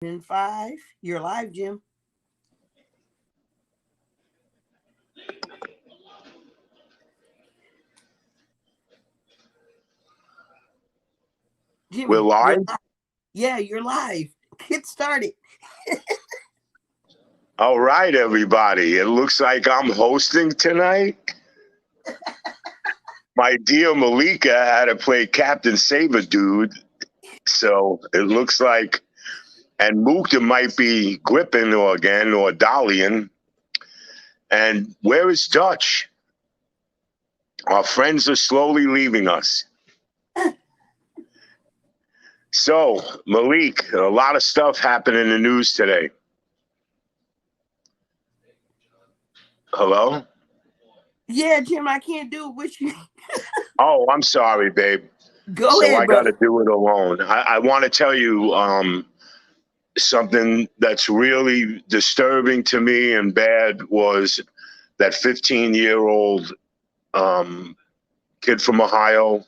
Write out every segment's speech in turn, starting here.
In five, you're live, Jim. We're Jimmy, you're live? live. Yeah, you're live. Get started. All right, everybody. It looks like I'm hosting tonight. My dear Malika had to play Captain Saber Dude. So it looks like, and Mukta might be gripping or again or Dalian. And where is Dutch? Our friends are slowly leaving us. So, Malik, a lot of stuff happened in the news today. Hello? Yeah, Jim, I can't do it with you. Oh, I'm sorry, babe. Go So ahead, I got to brother. do it alone. I want to tell you something that's really disturbing to me and bad was that 15-year-old kid from Ohio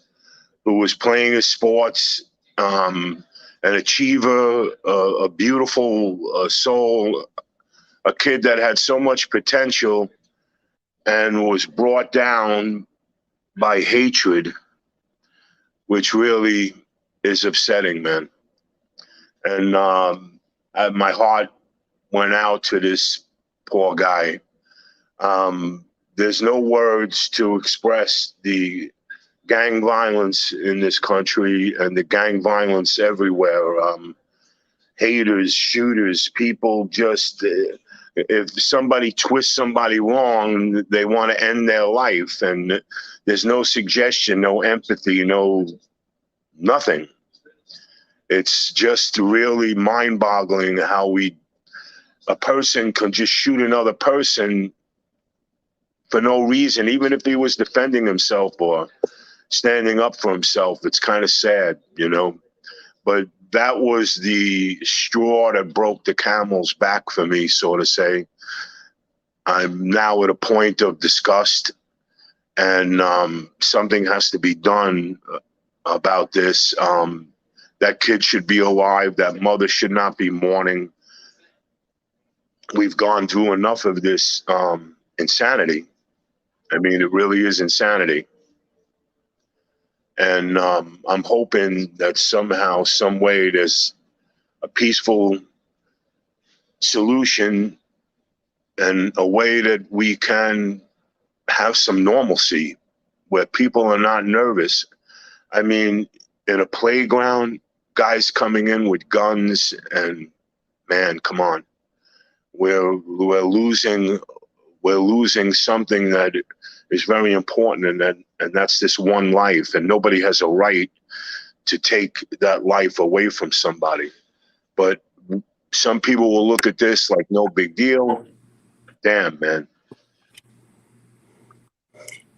who was playing his sports, an achiever, a beautiful soul, a kid that had so much potential and was brought down by hatred, which really is upsetting, man. And my heart went out to this poor guy. There's no words to express the gang violence in this country and the gang violence everywhere. Haters, shooters, people just, if somebody twists somebody wrong, they want to end their life. And there's no suggestion, no empathy, no nothing. It's just really mind-boggling how a person can just shoot another person for no reason, even if he was defending himself or standing up for himself. It's kind of sad, you know. But that was the straw that broke the camel's back for me, so to say. I'm now at a point of disgust, and something has to be done about this. That kid should be alive. That mother should not be mourning. We've gone through enough of this insanity. I mean, it really is insanity. And I'm hoping that somehow, some way, there's a peaceful solution and a way that we can have some normalcy where people are not nervous. I mean, in a playground, guys coming in with guns, and man, come on, we're losing something that is very important, and that's this one life, and nobody has a right to take that life away from somebody. But some people will look at this like no big deal. Damn, man.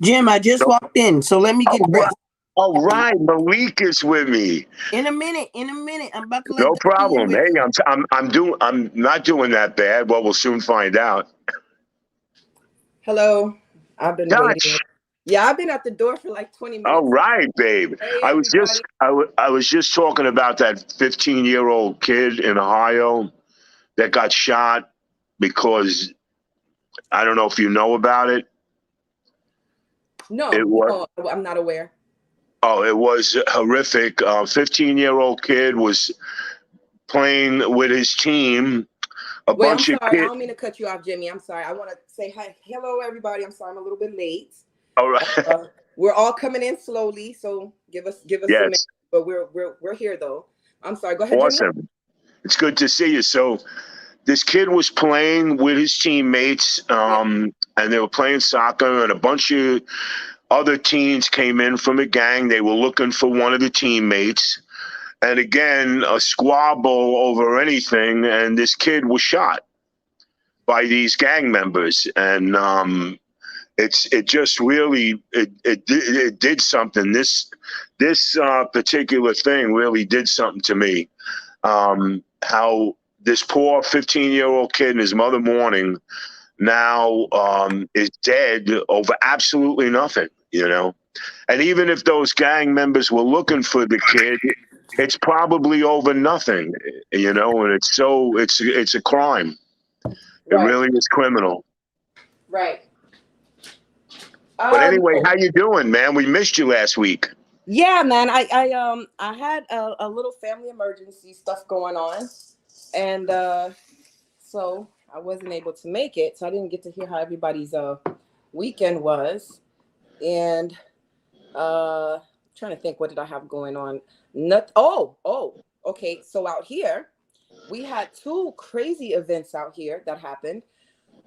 Jim, I just So, walked in, so let me get dressed. all right, Malik is with me. In a minute, I'm about to let No Dutchie in problem. with Hey, you. I'm not doing that bad. Well, we'll soon find out. Hello. I've been waiting. Dutch. Yeah, I've been at the door for like 20 All minutes. right, babe. Hey, I was everybody. just talking about that 15-year-old kid in Ohio that got shot because I don't know if you know about it. No, It was I'm not aware. it was horrific. 15-year-old kid was playing with his team. Wait, I'm Bunch of sorry. I kids. don't mean to cut you off, Jimmy. I'm sorry. I want to say hi. Hello, everybody. I'm sorry I'm a little bit late. All right. We're all coming in slowly, so give us a minute. Yes. But we're here though. I'm sorry. Go ahead, Awesome. Jimmy. It's good to see you. So this kid was playing with his teammates, and they were playing soccer, and a bunch of other teens came in from a gang. They were looking for one of the teammates. And again, a squabble over anything, and this kid was shot by these gang members. And it just really it did something. This particular thing really did something to me. How this poor 15-year-old kid and his mother mourning now is dead over absolutely nothing, you know. And even if those gang members were looking for the kid, it's probably over nothing, you know, and it's a crime. It Right. really is criminal. Right. But anyway, how you doing, man? We missed you last week. Yeah, man. I had a little family emergency stuff going on, and so I wasn't able to make it. So I didn't get to hear how everybody's weekend was, and trying to think, what did I have going on? Okay. So out here, we had two crazy events out here that happened.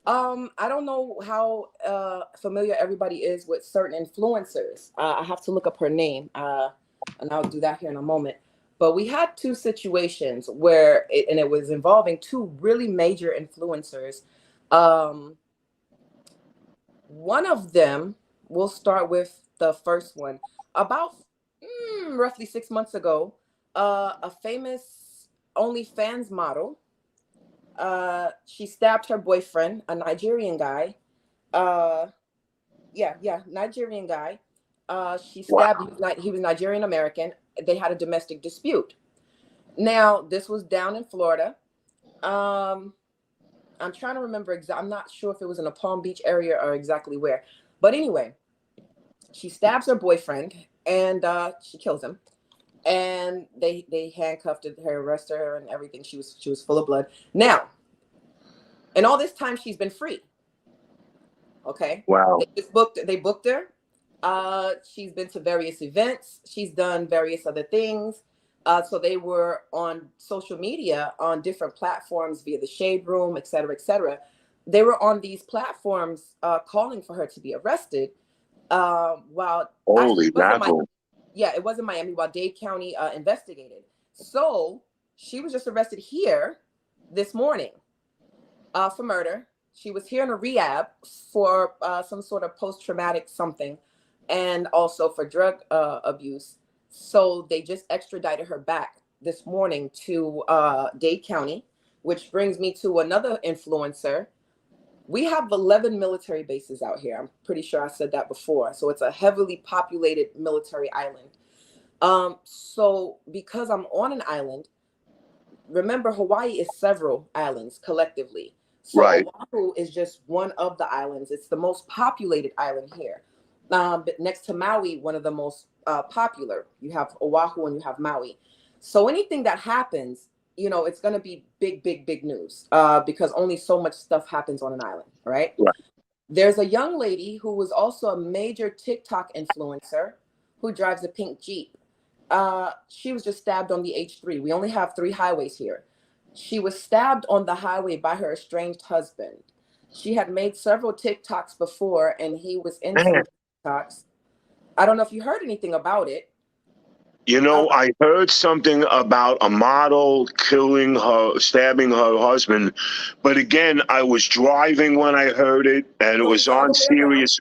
I don't know how familiar everybody is with certain influencers. I have to look up her name, and I'll do that here in a moment. But we had two situations where it was involving two really major influencers. One of them, we'll start with the first one. About roughly 6 months ago, a famous OnlyFans model, she stabbed her boyfriend, a Nigerian guy. Nigerian guy. She stabbed. He was Nigerian American. They had a domestic dispute. Now, this was down in Florida. I'm trying to remember I'm not sure if it was in a Palm Beach area or exactly where. But anyway, she stabs her boyfriend and she kills him. And they handcuffed her, arrested her, and everything. She was full of blood. Now, and all this time she's been free. Okay. Wow. They booked her. She's been to various events. She's done various other things. So they were on social media on different platforms via the Shade Room, et cetera, et cetera. They were on these platforms calling for her to be arrested. While holy mackerel. Yeah, it was in Miami while Dade County investigated. So she was just arrested here this morning for murder. She was here in a rehab for some sort of post-traumatic something, and also for drug abuse. So they just extradited her back this morning to Dade County, which brings me to another influencer. We have 11 military bases out here. I'm pretty sure I said that before. So it's a heavily populated military island. So because I'm on an island, remember Hawaii is several islands collectively. So right. Oahu is just one of the islands. It's the most populated island here. But next to Maui, one of the most popular. You have Oahu and you have Maui. So anything that happens, you know, it's going to be big news because only so much stuff happens on an island, right? Right. There's a young lady who was also a major TikTok influencer who drives a pink Jeep. She was just stabbed on the H3. We only have 3 highways here. She was stabbed on the highway by her estranged husband. She had made several TikToks before, and he was into TikToks. I don't know if you heard anything about it. You know, I heard something about a model stabbing her husband. But again, I was driving when I heard it, and it was on Sirius.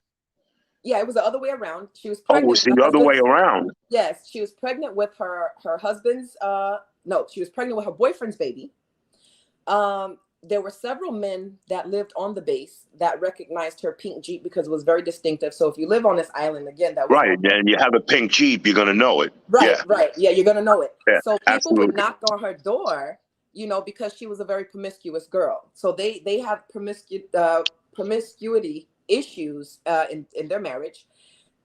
Yeah, it was the other way around. She was pregnant. Oh, it was the other way around. Yes, she was pregnant with her husband's. No, she was pregnant with her boyfriend's baby. There were several men that lived on the base that recognized her pink Jeep because it was very distinctive. So if you live on this island, again, that was right, and you have a pink Jeep, you're gonna know it. Right, right. Yeah, you're gonna know it. Yeah, so people absolutely. would knock on her door, you know, because she was a very promiscuous girl. So they had promiscuity issues in their marriage.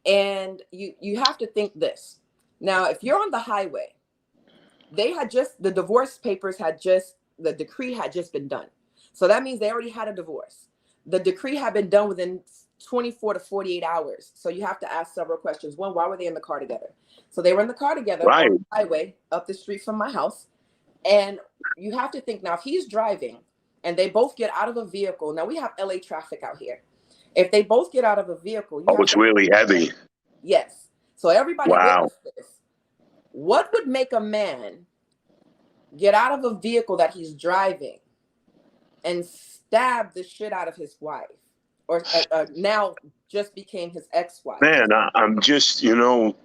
And you have to think this. Now, if you're on the highway, the divorce papers the decree had just been done. So that means they already had a divorce. The decree had been done within 24 to 48 hours. So you have to ask several questions. One, why were they in the car together? So they were in the car together on the highway up the street from my house. And you have to think now, if he's driving and they both get out of a vehicle, now we have LA traffic out here. If they both get out of a vehicle, it's really heavy. Yes. So everybody witnessed this. What would make a man get out of a vehicle that he's driving and stab the shit out of his wife, or now just became his ex-wife? Man, I'm just, look,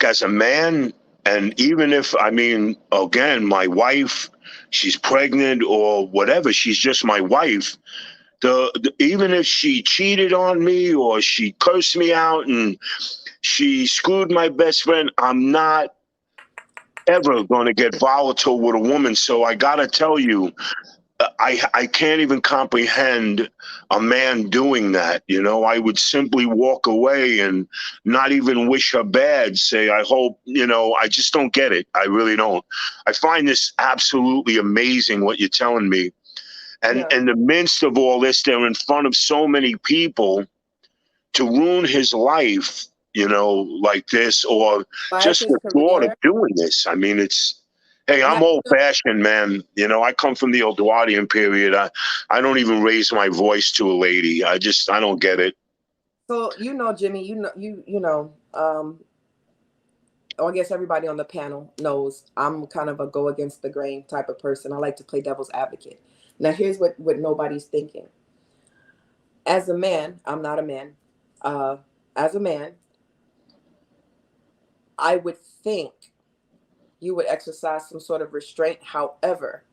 as a man, and even if, again, my wife, she's pregnant or whatever, she's just my wife. Even if she cheated on me or she cursed me out and she screwed my best friend, I'm not ever going to get volatile with a woman. So I got to tell you, I can't even comprehend a man doing that. You know, I would simply walk away and not even wish her bad. Say, I hope, you know, I just don't get it. I really don't. I find this absolutely amazing what you're telling me. And Yeah. in the midst of all this, they're in front of so many people to ruin his life, you know, like this, or Life, just his the thought of career. doing this. I mean, it's, hey, And I'm I, old fashioned, man. You know, I come from the Edwardian period. I don't even raise my voice to a lady. I don't get it. so you know, Jimmy, I guess everybody on the panel knows I'm kind of a go against the grain type of person. I like to play devil's advocate. Now, here's what nobody's thinking. As a man, I'm not a man. As a man, I would think you would exercise some sort of restraint. However,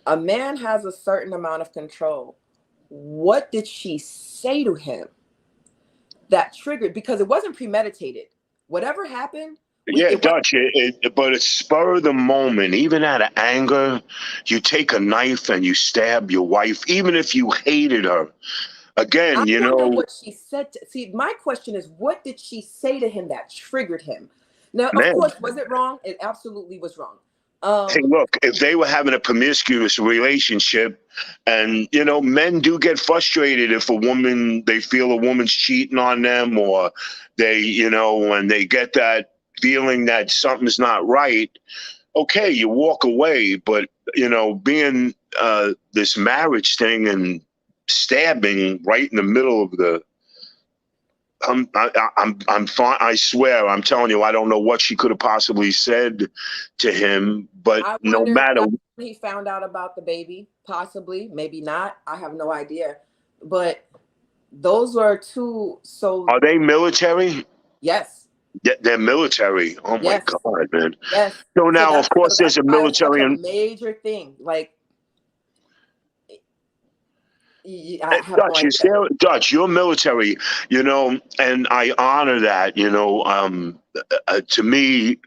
a man has a certain amount of control. What did she say to him that triggered? Because it wasn't premeditated. Whatever happened, Yeah, it was. Dutch, but it's spur of the moment. Even out of anger, you take a knife and you stab your wife, even if you hated her. I Again, you don't know know, what she said. See, my question is, what did she say to him that triggered him? Now, of man. course, was it wrong? It absolutely was wrong. Hey, look, if they were having a promiscuous relationship, and, you know, men do get frustrated if they feel a woman's cheating on them, or they, you know, when they get that feeling that something's not right, okay, you walk away. But, you know, being this marriage thing and stabbing right in the middle of the, I'm fine. I swear, I'm telling you, I don't know what she could have possibly said to him, but I no wonder if matter. that's when he found out about the baby, possibly, maybe not. I have no idea. But those were two. So, Are they military? yes, Yeah, they're military. Oh my yes, God, man. yes. So So now, of course, that's there's a why it's such military a and major thing. Like, I have no idea. Dutch, you're military, you know, and I honor that, you know. To me,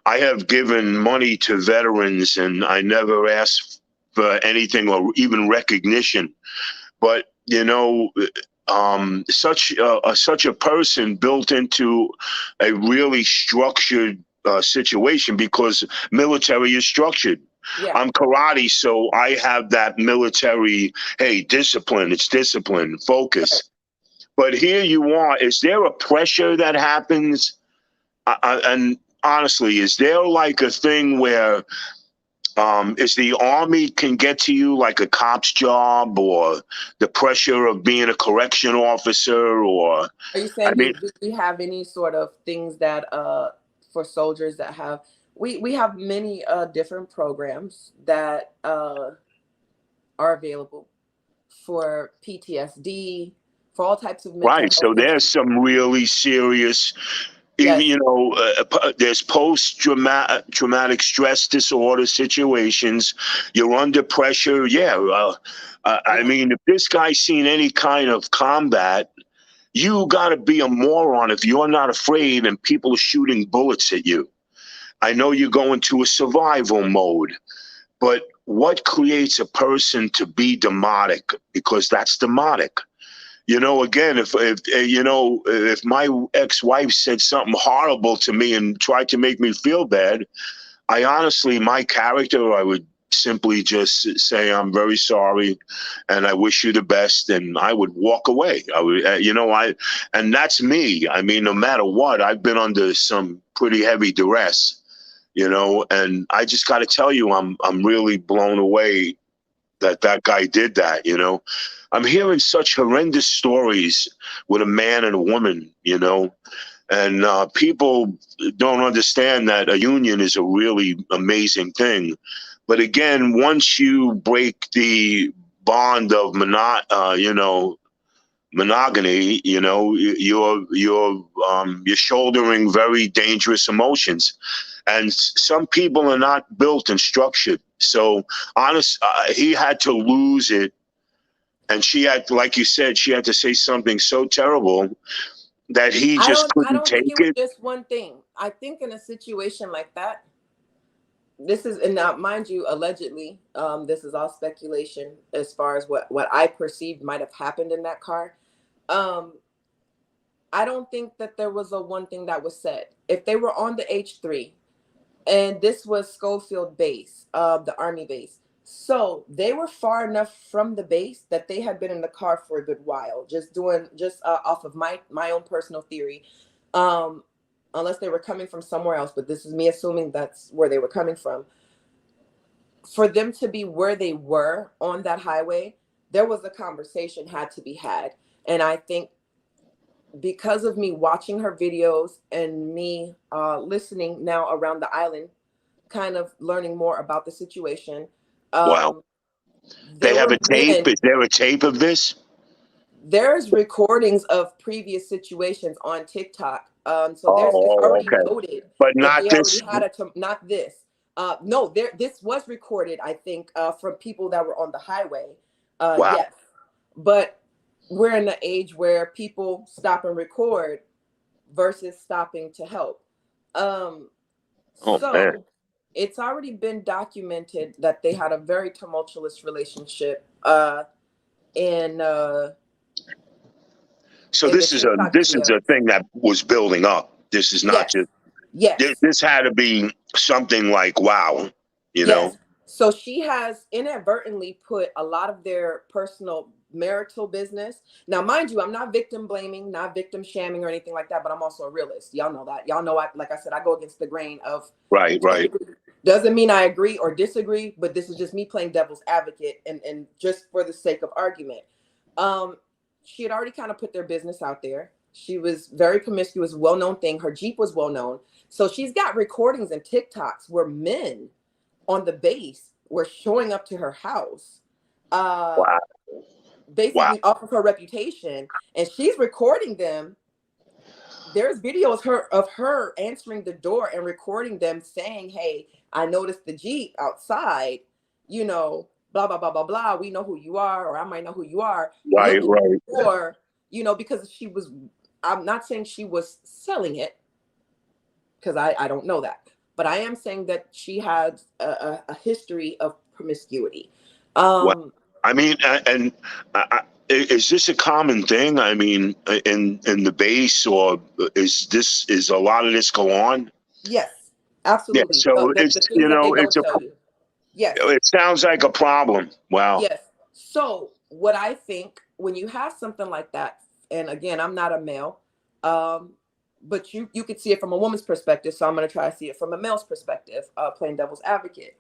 I have given money to veterans and I never asked for anything or even recognition. But, you know, such a person built into a really structured situation, because military is structured. Yeah. I'm karate, so I have that military, hey, discipline, it's discipline, Right. focus. But here you are, is there a pressure that happens? And honestly, is there like a thing where is the army can get to you like a cop's job, or the pressure of being a correction officer, or Are you I saying, mean, do we have any sort of things that for soldiers that have we have many different programs that are available for PTSD, for all types of mental right? health So there's issues. some really serious, even, Yes. you know, there's traumatic stress disorder situations. You're under pressure. Yeah. I Yeah. mean, if this guy's seen any kind of combat, you got to be a moron if you're not afraid and people are shooting bullets at you. I know you go into a survival mode, but what creates a person to be demotic? Because that's demotic. You know, again, if my ex-wife said something horrible to me and tried to make me feel bad, I honestly, my character, I would simply just say, I'm very sorry and I wish you the best. And I would walk away. I would, and that's me. I mean, no matter what, I've been under some pretty heavy duress, you know, and I just got to tell you, I'm really blown away that guy did that, you know. I'm hearing such horrendous stories with a man and a woman, you know, and people don't understand that a union is a really amazing thing. But again, once you break the bond of monogamy, you know, you're shouldering very dangerous emotions, and some people are not built and structured. So, he had to lose it, and she had, like you said, she had to say something so terrible that he just I couldn't don't think take it was it. just one thing. I think in a situation like that, this is, and now mind you, allegedly, this is all speculation as far as what I perceived might have happened in that car. I don't think that there was a one thing that was said. If they were on the H3, and this was Schofield base, the Army base, so they were far enough from the base that they had been in the car for a good while, just off of my own personal theory, unless they were coming from somewhere else. But this is me assuming that's where they were coming from. For them to be where they were on that highway, there was a conversation had to be had, and I think, because of me watching her videos and me listening now around the island, kind of learning more about the situation. Wow. They have a tape? Is there a tape of this? There's recordings of previous situations on TikTok. So it's already noted. But not this. Not this. No, this was recorded, I think, from people that were on the highway. Wow. Yes. But we're in the age where people stop and record versus stopping to help. Man. It's already been documented that they had a very tumultuous relationship. So this is a thing that was building up. This is not just. Yes. This had to be something like, wow, you know. So she has inadvertently put a lot of their personal marital business. Now, mind you, I'm not victim blaming, not victim shaming or anything like that, but I'm also a realist. Y'all know that. Y'all know, like I said, I go against the grain of. Right. Doesn't mean I agree or disagree, but this is just me playing devil's advocate and just for the sake of argument. She had already kind of put their business out there. She was very promiscuous, well-known thing. Her Jeep was well-known. So she's got recordings and TikToks where men on the base were showing up to her house. Wow. Basically off of her reputation, and she's recording them. There's videos of her answering the door and recording them saying, "Hey, I noticed the Jeep outside, you know, blah, blah, blah, blah, blah. We know who you are, or I might know who you are." Right. Or, you know, because I'm not saying she was selling it, because I don't know that, but I am saying that she had a history of promiscuity. I mean, is this a common thing? I mean, in the base, or is a lot of this go on? Yes, absolutely. Yeah, so yes. It sounds like a problem. Wow. Yes. So what I think, when you have something like that, and again, I'm not a male, but you could see it from a woman's perspective. So I'm going to try to see it from a male's perspective, playing devil's advocate.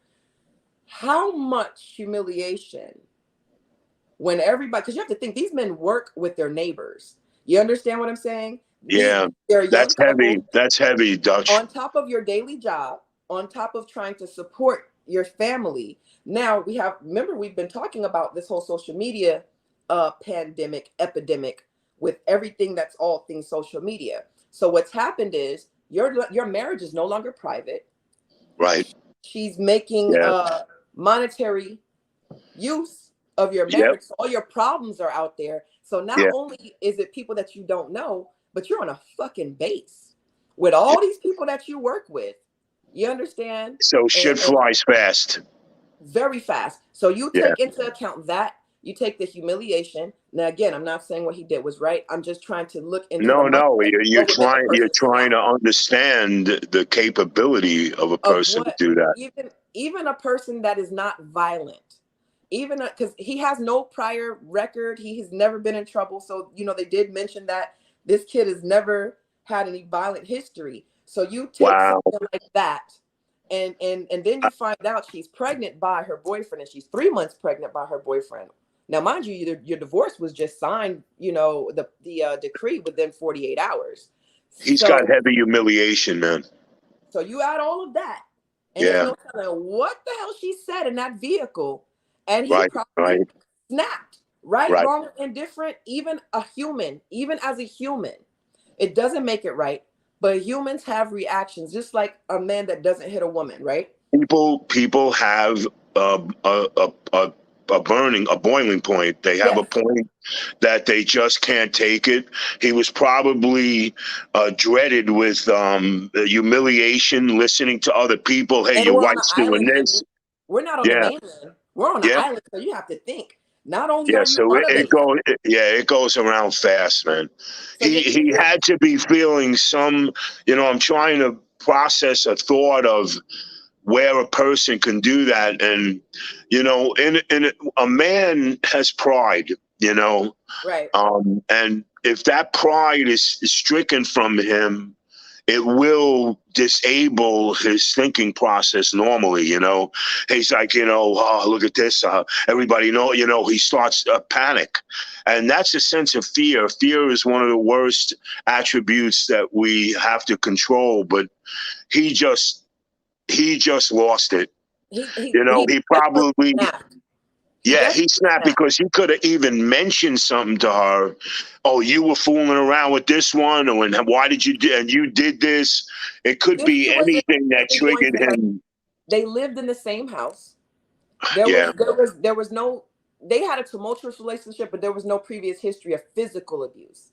How much humiliation when everybody, because you have to think, these men work with their neighbors. You understand what I'm saying? Yeah, that's heavy. That's heavy, Dutch. On top of your daily job, on top of trying to support your family. Now remember, we've been talking about this whole social media pandemic, epidemic, with everything that's all things social media. So what's happened is your marriage is no longer private. Right. She's making monetary use of your marriage. So all your problems are out there. So not only is it people that you don't know, but you're on a fucking base with all these people that you work with. You understand? So shit flies fast. Very fast. So you take into account that. You take the humiliation. Now, again, I'm not saying what he did was right. I'm just trying to look into. You're trying to understand the capability of a person to do that. Even a person that is not violent, even because he has no prior record, he has never been in trouble. So they did mention that this kid has never had any violent history. So you take something like that, and then you find out she's pregnant by her boyfriend, and she's 3 months pregnant by her boyfriend. Now, mind you, your divorce was just signed, the decree within 48 hours. He's got heavy humiliation, man. So you add all of that. And there's no telling what the hell she said in that vehicle. And he probably snapped. Right, wrong, indifferent, even as a human. It doesn't make it right. But humans have reactions, just like a man that doesn't hit a woman, right? People have a a boiling point. They have Yeah. a point that they just can't take it. He was probably dreaded with humiliation, listening to other people. Hey, And your we're on an wife's doing island, this. Jimmy. We're not on the Yeah, mainland. We're on an yeah, island, so you have to think. Not only yeah. are you So on a base, it goes around fast, man. so He had to be feeling some. I'm trying to process a thought of where a person can do that, and in a man has pride, right. and if that pride is stricken from him, it will disable his thinking process normally. He's like, oh, look at this, everybody he starts a panic, and that's a sense of fear. Fear is one of the worst attributes that we have to control, but he just lost it. He probably, he snapped because he could have even mentioned something to her. Oh, you were fooling around with this one, or why did you do? And you did this. It could be anything that triggered him. They lived in the same house. Yeah. There was no. They had a tumultuous relationship, but there was no previous history of physical abuse.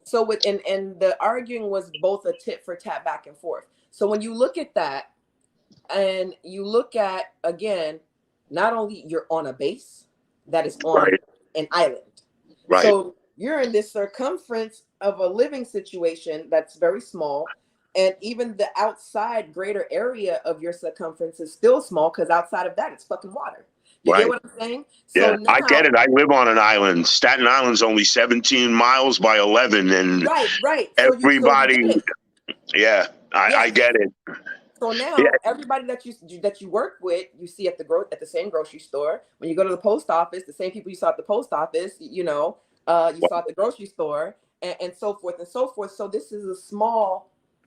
So and the arguing was both a tit for tat back and forth. So when you look at that, and you look at, again, not only you're on a base that is on an island. Right. So you're in this circumference of a living situation that's very small. And even the outside greater area of your circumference is still small, because outside of that, it's fucking water. You get what I'm saying? Yeah, so now, I get it. I live on an island. Staten Island's only 17 miles by 11. And right. everybody, I get it. So now everybody that you work with, you see at the same grocery store. When you go to the post office, the same people you saw at the post office, you saw at the grocery store, and so forth and so forth. So this is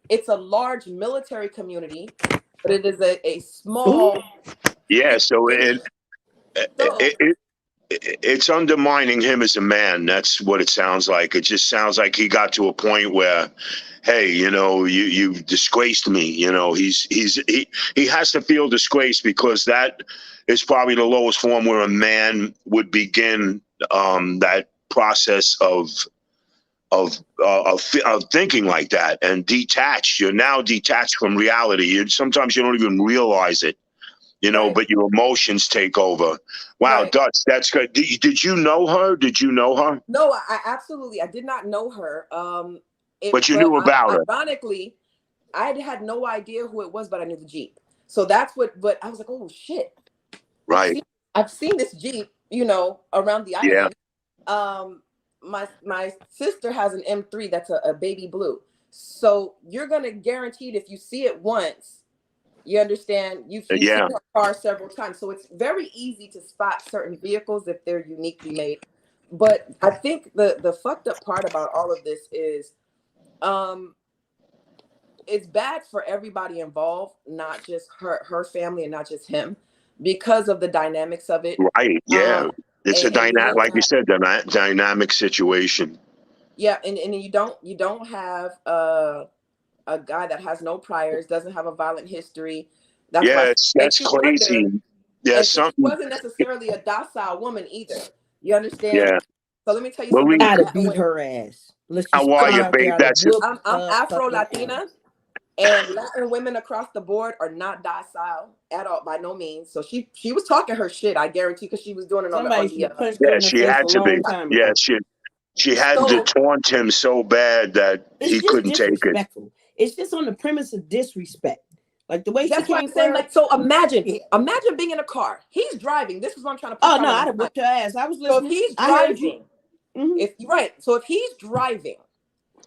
it's a large military community, but it is a small. Yeah, so it's undermining him as a man. That's what it sounds like. It just sounds like he got to a point where, hey, you've disgraced me. He has to feel disgraced, because that is probably the lowest form where a man would begin that process of thinking like that and detached. You're now detached from reality. Sometimes you don't even realize it. But your emotions take over. Wow, Dutch, that's good. Did you know her? No, I did not know her. But you knew about her. Ironically, I had no idea who it was, but I knew the Jeep. So that's but I was like, oh shit. Right. I've seen this Jeep, around the island. Yeah. My sister has an M3 that's a baby blue. So you're gonna guaranteed, if you see it once, you understand, you've seen her car several times. So it's very easy to spot certain vehicles if they're uniquely made. But I think the fucked up part about all of this is it's bad for everybody involved, not just her family and not just him, because of the dynamics of it. Right. Yeah. It's a dynamic, like you said, dynamic situation. Yeah, and you don't have a guy that has no priors, doesn't have a violent history. That's crazy. Yeah, something. She wasn't necessarily a docile woman either. You understand? Yeah. So let me tell you something. Gotta beat her ass. How are you, babe? I'm Afro-Latina, and Latin women across the board are not docile at all, by no means. So she was talking her shit, I guarantee, because she was doing it on the yeah, she had to be. Yeah, she had to taunt him so bad that he couldn't take it. It's just on the premise of disrespect. Like the way that's what I'm saying. Like, so imagine being in a car. He's driving. This is what I'm trying to put. Oh no, I'd have whipped your ass. I was listening. So if he's driving, so if he's driving,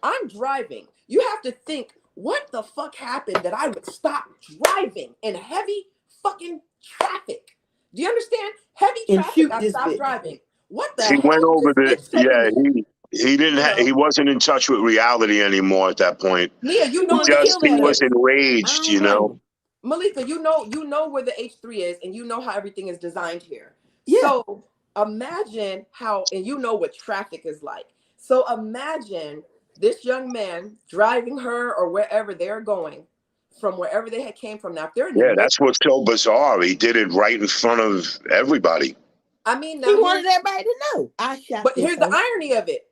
I'm driving. You have to think, what the fuck happened that I would stop driving in heavy fucking traffic? Do you understand? Heavy traffic, I stopped driving. What the hell? He went over he didn't have, he wasn't in touch with reality anymore at that point. Mia, he was enraged, Malika, you know where the H3 is, and you know how everything is designed here. Yeah. So imagine and you know what traffic is like. So imagine this young man driving her or wherever they're going, from wherever they came from. Now, if they're in that's what's so bizarre. He did it right in front of everybody. I mean, He now wanted everybody to know. I shot but this here's the hoe. irony of it.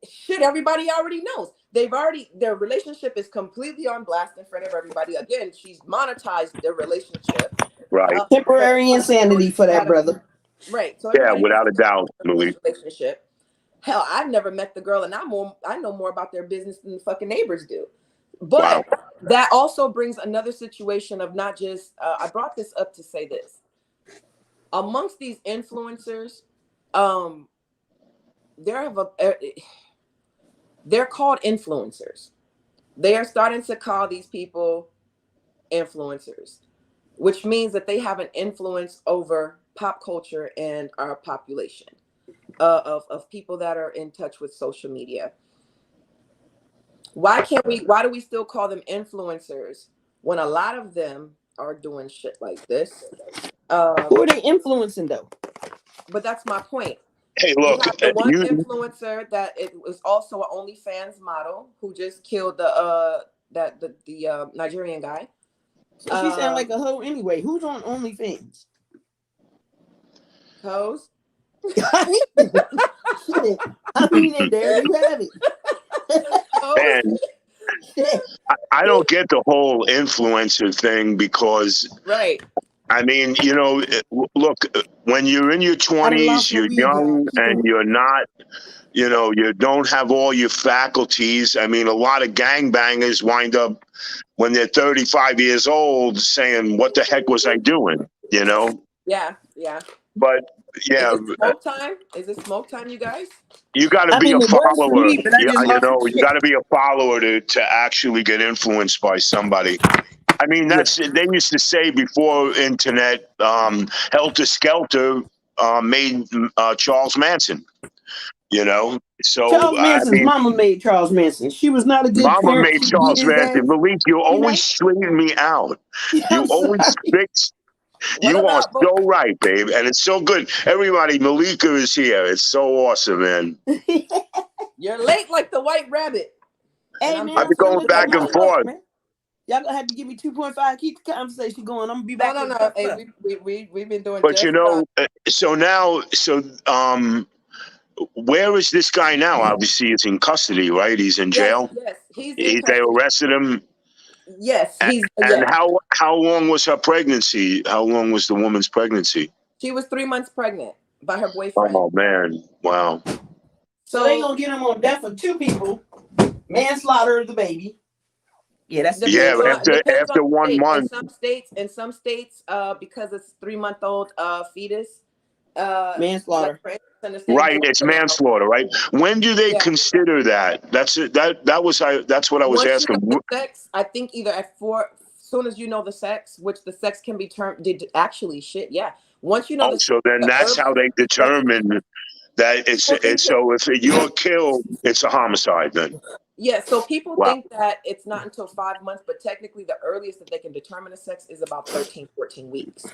Shit, everybody already knows. Their relationship is completely on blast in front of everybody. Again, she's monetized their relationship. Right. Temporary insanity for that brother. Right. So Yeah, everybody without a doubt, Malik. relationship. Hell, I've never met the girl, and I know more about their business than the fucking neighbors do. But Wow. that also brings another situation of not just. I brought this up to say this. Amongst these influencers, they're called influencers. They are starting to call these people influencers, which means that they have an influence over pop culture and our population of people that are in touch with social media. Why do we still call them influencers when a lot of them are doing shit like this? Who are they influencing though? But that's my point. Hey, You look, have the one you influencer that it was also an OnlyFans model who just killed the Nigerian guy. So she sound like a hoe anyway. Who's on OnlyFans? Hoes. Shit. I mean, and there you have it. man, I don't get the whole influencer thing because, Right. I mean, you know, look, when you're in your 20s, you're young and you're not, you know, you don't have all your faculties. I mean, a lot of gangbangers wind up when they're 35 years old saying, what the heck was I doing? You know? Yeah, yeah. But yeah, Is it smoke time? Is it smoke time, you guys? you got to be a it was for follower. me, but I just You lost know, some you shit. got to be a follower to actually get influenced by somebody. I mean, that's they used to say before internet, Helter Skelter made Charles Manson. You know, so Charles Manson's mama made Charles Manson. She was not a good Mama parent. made She Charles beat his Manson. ass. Malik, you always know? straighten me out. I'm You always sorry. fix. What You are about so right, babe, and it's so good. Everybody, Malika is here. It's so awesome, man. You're late like the white rabbit. Hey, And man, I've I'm been still going looking back at my and work, forth. man. Y'all gonna have to give me 2.5. Keep the conversation going. I'm gonna be back. No. Hey, we've been doing But just you know, where is this guy now? Obviously, he's in custody, right? He's in jail. Yes, he's in They custody. arrested him. Yes, he's And yes. how long was her pregnancy? How long was the woman's pregnancy? She was 3 months pregnant by her boyfriend. Oh man, wow. So they gonna get him on death for 2 people. Manslaughter of the baby. Yeah, that's Yeah, depends after on 1 state. month. In some states, because it's 3-month-old fetus, manslaughter. like, for instance, Right, it's manslaughter, right? When do they consider that? That's it. That's what I was Once asking. you know the sex, I think either as soon as you know the sex, which the sex can be actually shit. Yeah, once you know So then that's how they determine that it's so if you're killed, it's a homicide then. Yeah, so people think that it's not until 5 months, but technically the earliest that they can determine the sex is about 13, 14 weeks.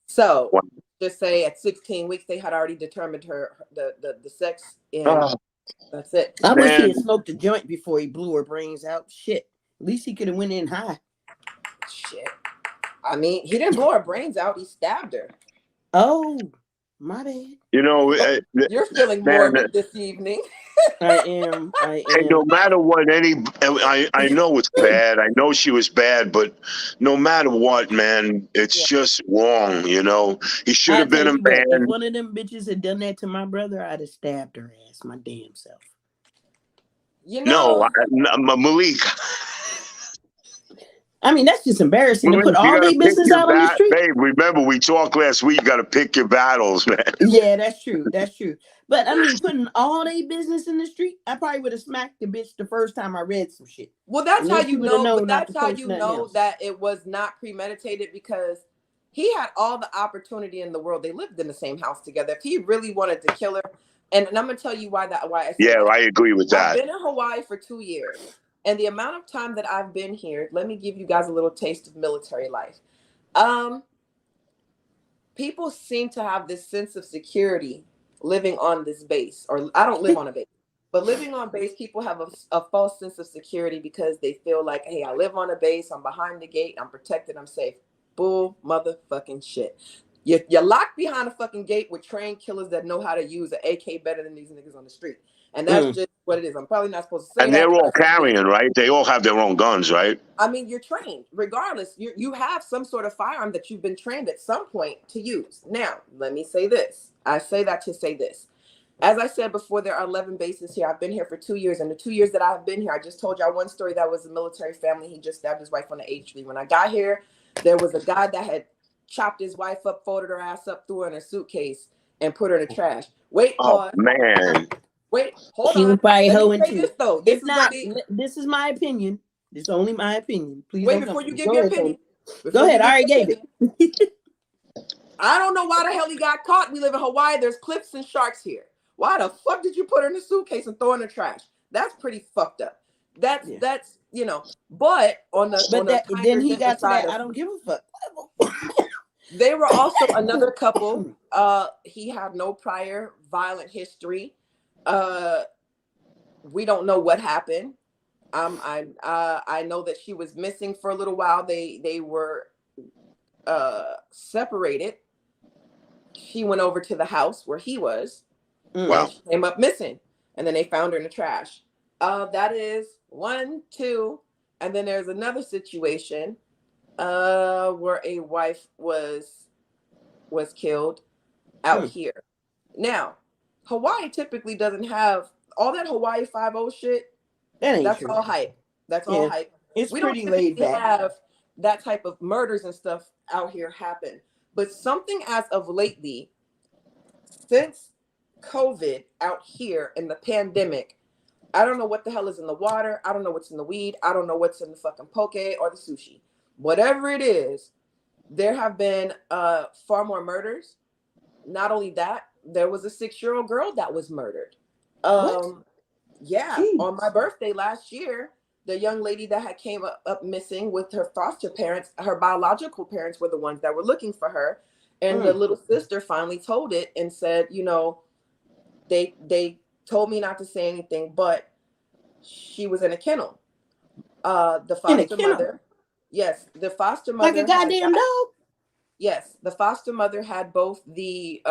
So just say at 16 weeks they had already determined the sex, and that's it. I wish he had smoked a joint before he blew her brains out. Shit. At least he could have went in high. Shit. I mean, he didn't blow her brains out, he stabbed her. Oh, my bad. You know, you're feeling morbid this evening. I am. Hey, no matter what, I know it's bad. I know she was bad, but no matter what, man, it's just wrong. You know, he should have been a man. If one of them bitches had done that to my brother, I'd have stabbed her ass, my damn self. You know, Malik. I mean, that's just embarrassing to put all their business out on the street. Babe, remember we talked last week. You got to pick your battles, man. Yeah, that's true. That's true. But I mean, putting all their business in the street, I probably would have smacked the bitch the first time I read some shit. Well, that's how you know. But that's how you know that it was not premeditated, because he had all the opportunity in the world. They lived in the same house together. If he really wanted to kill her, and I'm gonna tell you why I say that. I agree with that. I've been in Hawaii for 2 years, and the amount of time that I've been here, let me give you guys a little taste of military life. People seem to have this sense of security living on this base, or I don't live on a base, but living on base, people have a false sense of security because they feel like, hey, I live on a base, I'm behind the gate, I'm protected, I'm safe. Bull motherfucking shit. You're locked behind a fucking gate with trained killers that know how to use an AK better than these niggas on the street. And that's just what it is. I'm probably not supposed to say And that. they're all carrying, right? They all have their own guns, right? I mean, you're trained. Regardless, you have some sort of firearm that you've been trained at some point to use. Now, let me say this. I say that to say this. As I said before, there are 11 bases here. I've been here for 2 years. And the 2 years that I've been here, I just told y'all one story that was a military family. He just stabbed his wife on the H3. When I got here, there was a guy that had chopped his wife up, folded her ass up, threw her in a suitcase, and put her in the trash. Wait, Oh, man. Wait, hold She on. was probably Let me hoeing say too. this though. If not, this is my opinion. This is only my opinion. Please Wait don't before come you for me. give Go your ahead, opinion. Go ahead. I already gave it. I don't know why the hell he got caught. We live in Hawaii. There's cliffs and sharks here. Why the fuck did you put her in a suitcase and throw her in the trash? That's pretty fucked up. That's But then he got to that. I don't give a fuck. They were also another couple. He had no prior violent history. We don't know what happened. I know that she was missing for a little while. They were separated. She went over to the house where he was. Wow. She came up missing, and then they found her in the trash. That is 1, 2, and then there's another situation where a wife was killed out here. Now, Hawaii typically doesn't have all that Hawaii 5-0 shit. That's all hype. That's all hype. It's we pretty don't laid back. have that type of murders and stuff out here happen. But something as of lately, since COVID out here in the pandemic, I don't know what the hell is in the water. I don't know what's in the weed. I don't know what's in the fucking poke or the sushi. Whatever it is, there have been far more murders. Not only that, there was a 6-year-old girl that was murdered. Yeah, Jeez. on my birthday last year, the young lady that had came up missing with her foster parents, her biological parents were the ones that were looking for her. And the little sister finally told it and said, they told me not to say anything, but she was in a kennel. The foster mother, yes, the foster mother, like a goddamn dog. Yes, the foster mother had both the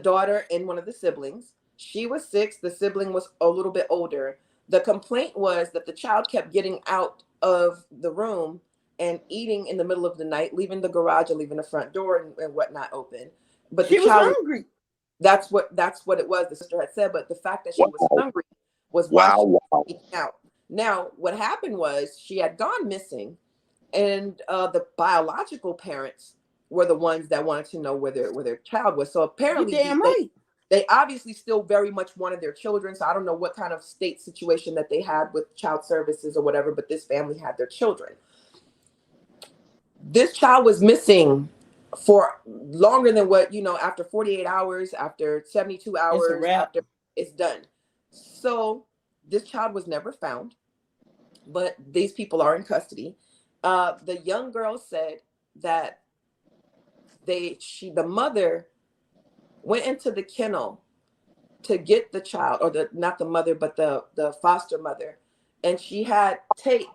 daughter and one of the siblings. She was 6. The sibling was a little bit older. The complaint was that the child kept getting out of the room and eating in the middle of the night, leaving the garage and leaving the front door and whatnot open. But she the child was hungry. That's what it was. The sister had said, but the fact that she was hungry was why she was eating out. Now, what happened was she had gone missing, and the biological parents were the ones that wanted to know where their child was. So apparently, they obviously still very much wanted their children. So I don't know what kind of state situation that they had with child services or whatever, but this family had their children. This child was missing for longer than what, after 48 hours, after 72 hours, after it's done. So this child was never found, but these people are in custody. The young girl said that the mother went into the kennel to get the child, or not the mother, but the foster mother, and she had tape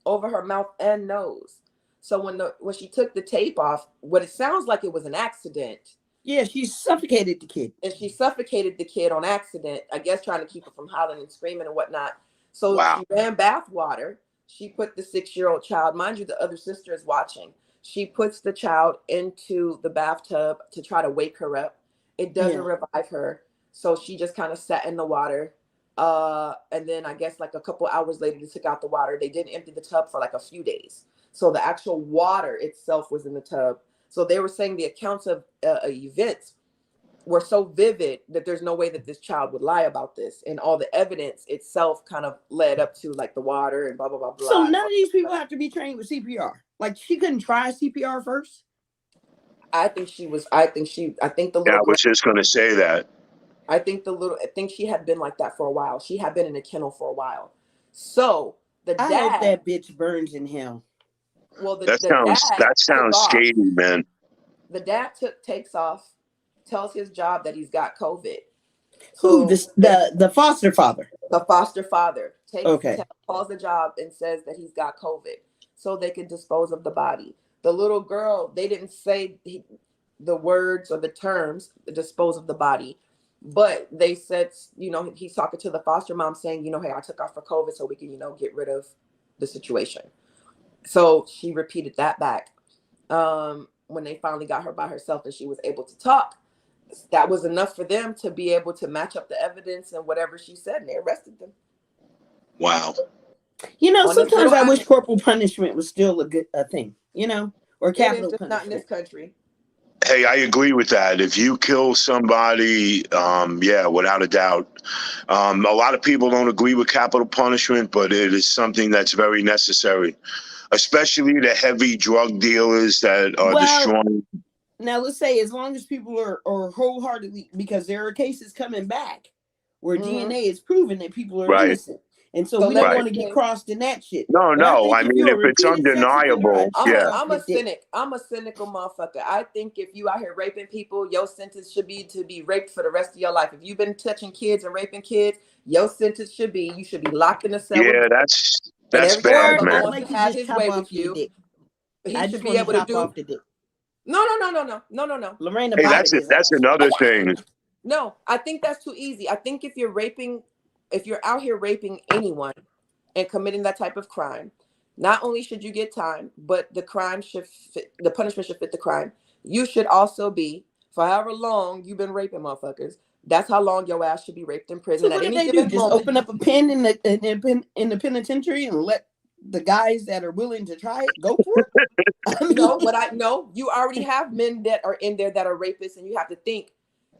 over her mouth and nose. So when she took the tape off, what it sounds like it was an accident. Yeah, she suffocated the kid. And she suffocated the kid on accident, I guess trying to keep her from howling and screaming and whatnot. So she ran bath water. She put the 6-year-old child, mind you, the other sister is watching. She puts the child into the bathtub to try to wake her up. It doesn't revive her. So she just kind of sat in the water. And then I guess like a couple hours later, they took out the water. They didn't empty the tub for like a few days. So the actual water itself was in the tub. So they were saying the accounts of events were so vivid that there's no way that this child would lie about this. And all the evidence itself kind of led up to like the water and blah, blah, blah, blah. So none of these people have to be trained with CPR. Like she couldn't try CPR first? I think the little girl, I was just going to say that. I think she had been like that for a while. She had been in a kennel for a while. So I hope that bitch burns in hell. Well, that sounds shady, man. The dad takes off, tells his job that he's got COVID. Who? The foster father. The foster father calls the job and says that he's got COVID, so they can dispose of the body. The little girl, they didn't say the words or the terms, dispose of the body. But they said, he's talking to the foster mom saying, hey, I took off for COVID so we can, get rid of the situation. So she repeated that back. When they finally got her by herself and she was able to talk, that was enough for them to be able to match up the evidence and whatever she said, and they arrested them. Wow. island. Sometimes I wish corporal punishment was still a thing, or capital It is, just punishment. not in this country. Hey, I agree with that. If you kill somebody, yeah, without a doubt. A lot of people don't agree with capital punishment, but it is something that's very necessary, especially the heavy drug dealers that are destroying. Now, let's say as long as people are wholeheartedly, because there are cases coming back where DNA is proven that people are innocent. And so we don't want to get crossed in that shit. No, I mean, if it's undeniable, I'm a cynic. I'm a cynical motherfucker. I think if you out here raping people, your sentence should be to be raped for the rest of your life. If you've been touching kids and raping kids, your sentence should be you should be locked in a cell. Yeah, that's bad, man. Like to have his way with you. He should be able to do. Off the dick. No. Lorena, hey, that's another thing. No, I think that's too easy. I think if you're out here raping anyone and committing that type of crime, not only should you get time, but the punishment should fit the crime. You should also be, for however long you've been raping motherfuckers, that's how long your ass should be raped in prison. So what do they do? Just open up a pen in the penitentiary and let the guys that are willing to try it go for it? You already have men that are in there that are rapists, and you have to think,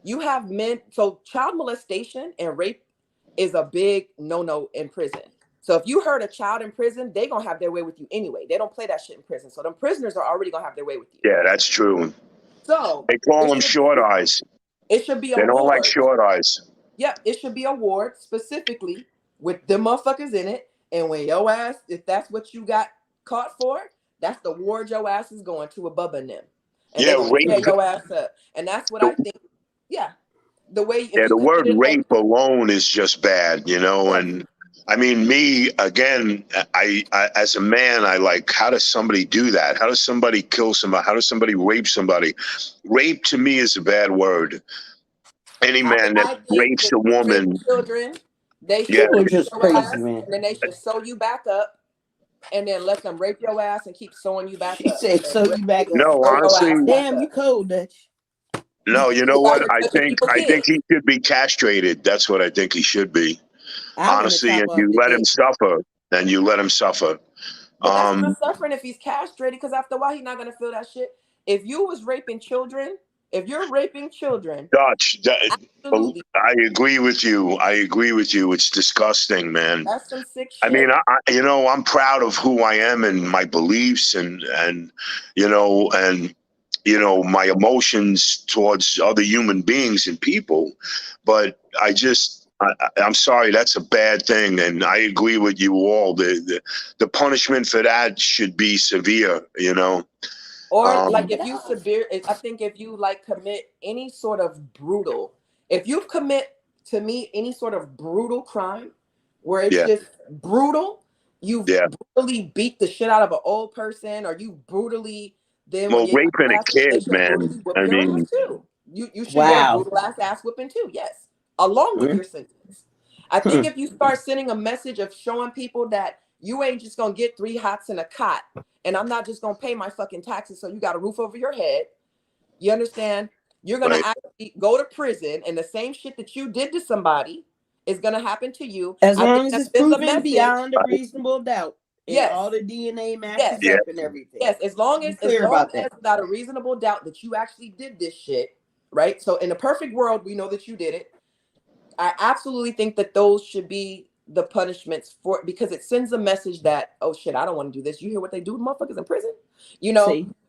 you have men. So child molestation and rape is a big no in prison. So if you hurt a child in prison, they gonna have their way with you anyway. They don't play that shit in prison. So them prisoners are already gonna have their way with you. Yeah, that's true. So they call them short eyes. It should be. They don't like short eyes. Yep, it should be a ward specifically with them motherfuckers in it. And when your ass, if that's what you got caught for, that's the ward your ass is going to, a Bubba and them. And rape your ass up. And that's what I think. Yeah. The way the word rape alone is just bad, and I mean, me again, I as a man, I like, how does somebody do that? How does somebody kill somebody? How does somebody rape somebody? Rape to me is a bad word. Any man that rapes a woman, children, they should just crazy, man. And then they should sew you back up and then let them rape your ass and keep sewing you back up. She said sew you back up. No, honestly, damn, you cold, Dutch. No, you know what? I think he should be castrated. That's what I think he should be. Honestly, and you let him suffer. Then you let him suffer. But that's not suffering if he's castrated, because after a while he's not gonna feel that shit. If you was raping children, if you're raping children, Dutch, I agree with you. It's disgusting, man. That's some sick shit. I mean, I'm proud of who I am and my beliefs and my emotions towards other human beings and people. But I'm sorry, that's a bad thing. And I agree with you all. The punishment for that should be severe, Or like if you I think if you like commit any sort of brutal, if you commit to me any sort of brutal crime where it's just brutal, you brutally beat the shit out of an old person, or you brutally raping a kid, man. I mean, you should get a brutal ass whipping too. Yes, along with your sentence. I think if you start sending a message of showing people that you ain't just gonna get 3 hots in a cot, and I'm not just gonna pay my fucking taxes so you got a roof over your head. You understand? You're gonna actually go to prison, and the same shit that you did to somebody is gonna happen to you. As long as it's proven beyond a reasonable doubt. Yes. All the DNA matches up and everything. Yes, as long as without a reasonable doubt that you actually did this shit, right? So in a perfect world, we know that you did it. I absolutely think that those should be the punishments for, because it sends a message that, oh shit, I don't want to do this. You hear what they do to motherfuckers in prison?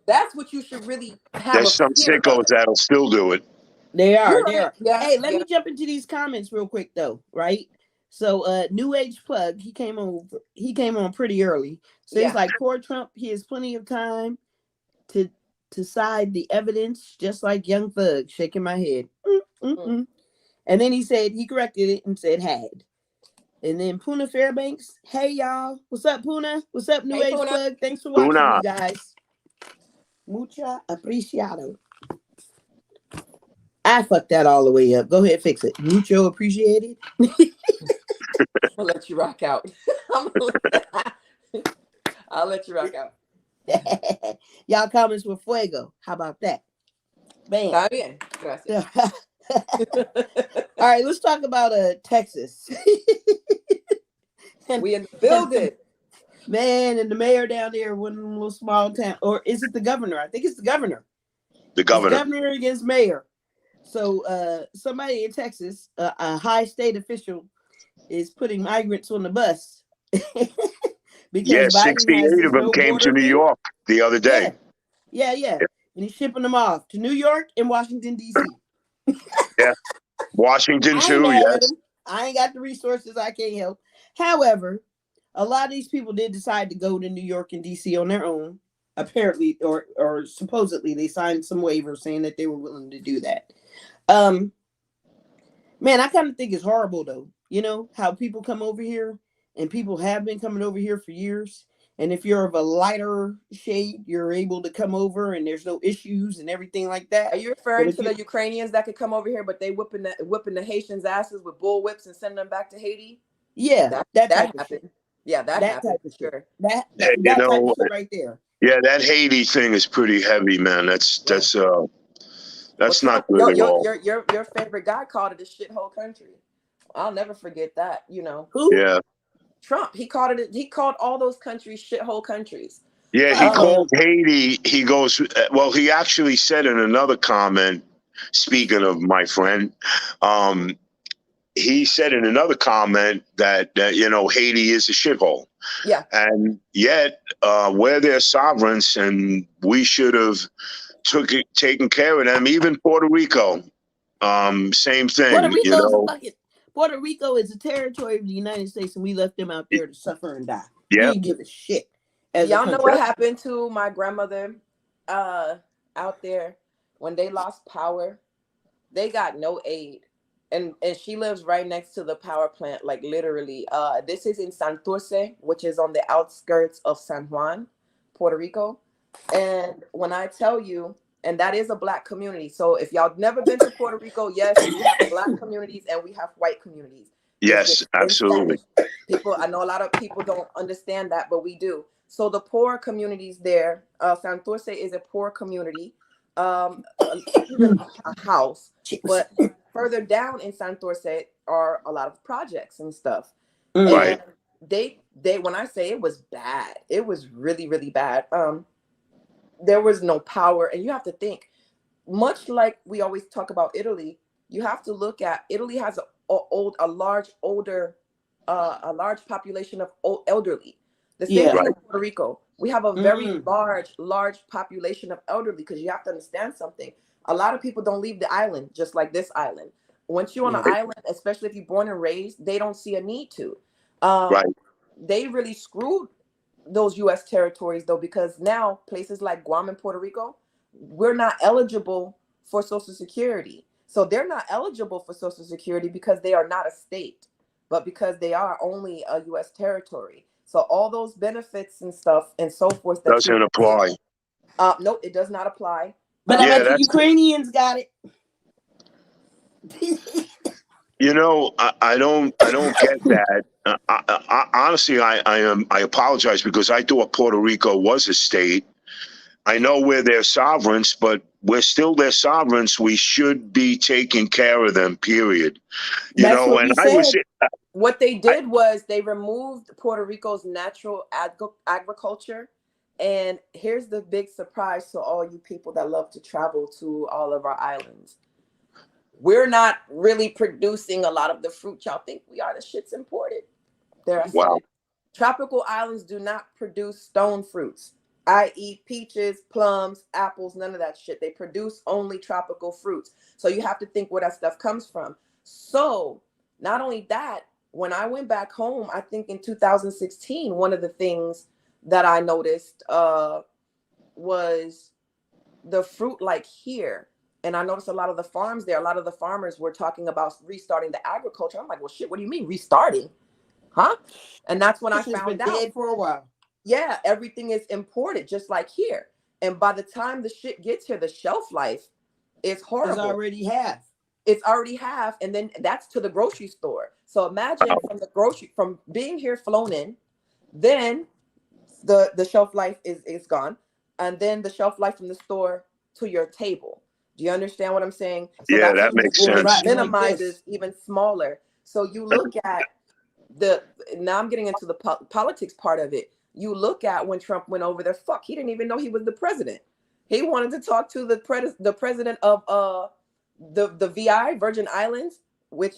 That's what you should really have. There's some sickos that'll still do it. They are. Yeah, hey, let me jump into these comments real quick though, right? So New Age Plug, he came on pretty early. So he's like, poor Trump, he has plenty of time to side the evidence, just like Young Thug, shaking my head. And then he said, he corrected it and said had. And then Puna Fairbanks, hey y'all. What's up, Puna? What's up, New Age Plug? Thanks for watching, you guys. Mucha apreciado. I fucked that all the way up. Go ahead, fix it. Mucho appreciated. I'll let you rock out. I'll let you rock out. Y'all comments with fuego. How about that? Bam. Está bien. Gracias. All right, let's talk about Texas. We in the building. Man, and the mayor down there, one little small town, or is it the governor? I think it's the governor. The governor. It's governor against mayor. So somebody in Texas, a high state official, is putting migrants on the bus. Yeah, 68 of them came to New York the other day. Yeah. And he's shipping them off to New York and Washington, D.C. Yeah. Washington, too, yes. I ain't got the resources. I can't help. However, a lot of these people did decide to go to New York and D.C. on their own. Apparently, or supposedly, they signed some waivers saying that they were willing to do that. Man, I kind of think it's horrible, though. You know, how people come over here, and people have been coming over here for years. And if you're of a lighter shade, you're able to come over and there's no issues and everything like that. Are you referring to the Ukrainians that could come over here, but they whipping the Haitians' asses with bull whips and sending them back to Haiti? Yeah, that happened. Yeah, that happened for sure. That type of shit right there. Yeah, that Haiti thing is pretty heavy, man. That's not good at all. Your favorite guy called it a shithole country. I'll never forget that. You know who? Yeah. Trump, he called all those countries shithole countries. Yeah, he called Haiti. He goes, well, he actually said in another comment, speaking of my friend, he said in another comment that you know, Haiti is a shithole. Yeah. And yet we're their sovereigns and we should have taken care of them. Even Puerto Rico, same thing. Puerto Rico is a territory of the United States, and we left them out there to suffer and die. Yeah, we didn't give a shit. Y'all know what happened to my grandmother out there when they lost power? They got no aid, and she lives right next to the power plant, like literally. This is in Santurce, which is on the outskirts of San Juan, Puerto Rico. And when I tell you, and that is a Black community. So if y'all never been to Puerto Rico, yes, we have Black communities and we have white communities. Yes, absolutely. People, I know a lot of people don't understand that, but we do. So the poor communities there, Santurce is a poor community, even a house. But further down in Santurce are a lot of projects and stuff. Right. And they when I say it was bad, it was really, really bad. There was no power, and you have to think, much like we always talk about Italy, you have to look at Italy has a large population of elderly. The same thing in Puerto Rico. We have a very large population of elderly, because you have to understand something. A lot of people don't leave the island, just like this island. Once you're on an island, especially if you're born and raised, they don't see a need to. They really screwed those U.S. territories, though, because now places like Guam and Puerto Rico, we're not eligible for Social Security. So they're not eligible for Social Security because they are not a state, but because they are only a U.S. territory. So all those benefits and stuff and so forth doesn't apply. Nope, it does not apply. But I bet the Ukrainians got it. You know, I don't get that. Honestly, I apologize, because I thought Puerto Rico was a state. I know we're their sovereigns, but we're still their sovereigns. We should be taking care of them, period. You That's know, and what they did was they removed Puerto Rico's natural agriculture. And here's the big surprise to all you people that love to travel to all of our islands. We're not really producing a lot of the fruit y'all think we are. The shit's imported. Wow. Tropical islands do not produce stone fruits, i.e. peaches, plums, apples, none of that shit. They produce only tropical fruits. So you have to think where that stuff comes from. So not only that, when I went back home, I think in 2016, one of the things that I noticed was the fruit like here. And I noticed a lot of the farms there, a lot of the farmers were talking about restarting the agriculture. I'm like, well, shit, what do you mean restarting? Huh? And that's when I found out. Dead for a while. Yeah, everything is imported, just like here. And by the time the shit gets here, the shelf life It's horrible. It's already half. It's already half, and then that's to the grocery store. So imagine from being here flown in, then the shelf life is gone, and then the shelf life from the store to your table. Do you understand what I'm saying? So Yeah, that makes sense. Minimizes even smaller. So you look at now I'm getting into the politics part of it. You look at when Trump went over there, he didn't even know he was the president. He wanted to talk to the president of the VI, Virgin Islands, which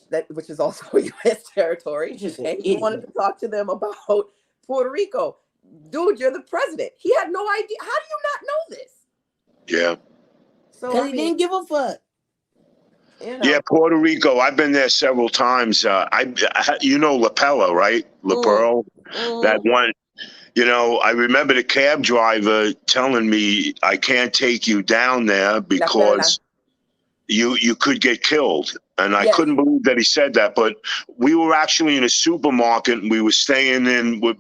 is also a U.S. territory. And he wanted to talk to them about Puerto Rico. Dude, you're the president. He had no idea. How do you not know this? Yeah. So he didn't give a fuck. You know. Yeah, Puerto Rico. I've been there several times. La Pella, right? La Pearl. That one. You know, I remember the cab driver telling me, I can't take you down there because you could get killed. And I couldn't believe that he said that. But we were actually in a supermarket and we were staying in with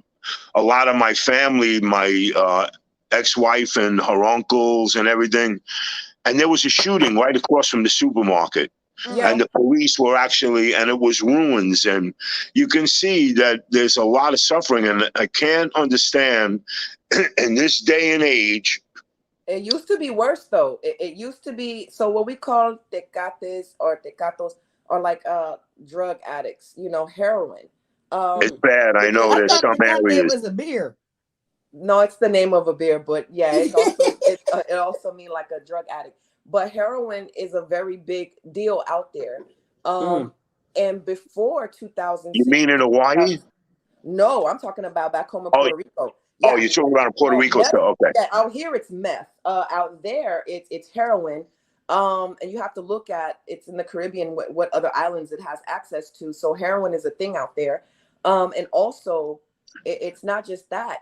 a lot of my family, my ex-wife and her uncles and everything. And there was a shooting right across from the supermarket. Yeah. And the police were and it was ruins. And you can see that there's a lot of suffering. And I can't understand in this day and age. It used to be worse, though. It used to be, so what we call tecates or tecatos are like drug addicts, heroin. It's bad. I know there's some areas. It was a beer. No, it's the name of a beer, but yeah, it also means like a drug addict. But heroin is a very big deal out there. And before 2000, you mean in Hawaii? No, I'm talking about back home in Puerto Rico. Yeah. Oh, you're talking about in Puerto Rico, so okay. Yeah, out here it's meth. Out there it's heroin. And you have to look at it's in the Caribbean what other islands it has access to. So heroin is a thing out there. And also it's not just that.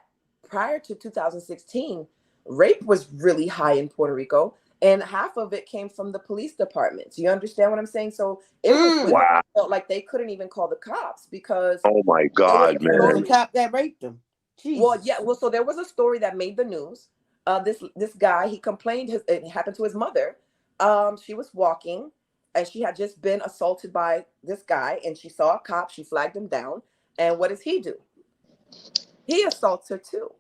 Prior to 2016, rape was really high in Puerto Rico, and half of it came from the police departments. You understand what I'm saying? So it felt like they couldn't even call the cops because oh my God, man, the cop that raped them. Jesus. Well, yeah, so there was a story that made the news. This guy, he complained it happened to his mother. She was walking and she had just been assaulted by this guy, and she saw a cop. She flagged him down, and what does he do? He assaults her too.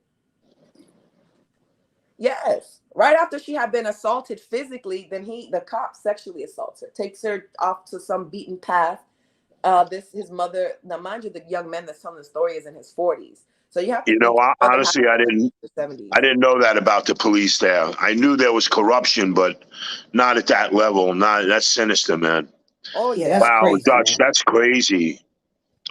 Yes. Right after she had been assaulted physically, then the cop sexually assaults her, takes her off to some beaten path. His mother, now mind you, the young man that's telling the story is in his 40s. So you have to honestly, I didn't know that about the police there. I knew there was corruption, but not at that level. That's sinister, man. Oh yeah. Wow, crazy, Dutch, that's crazy.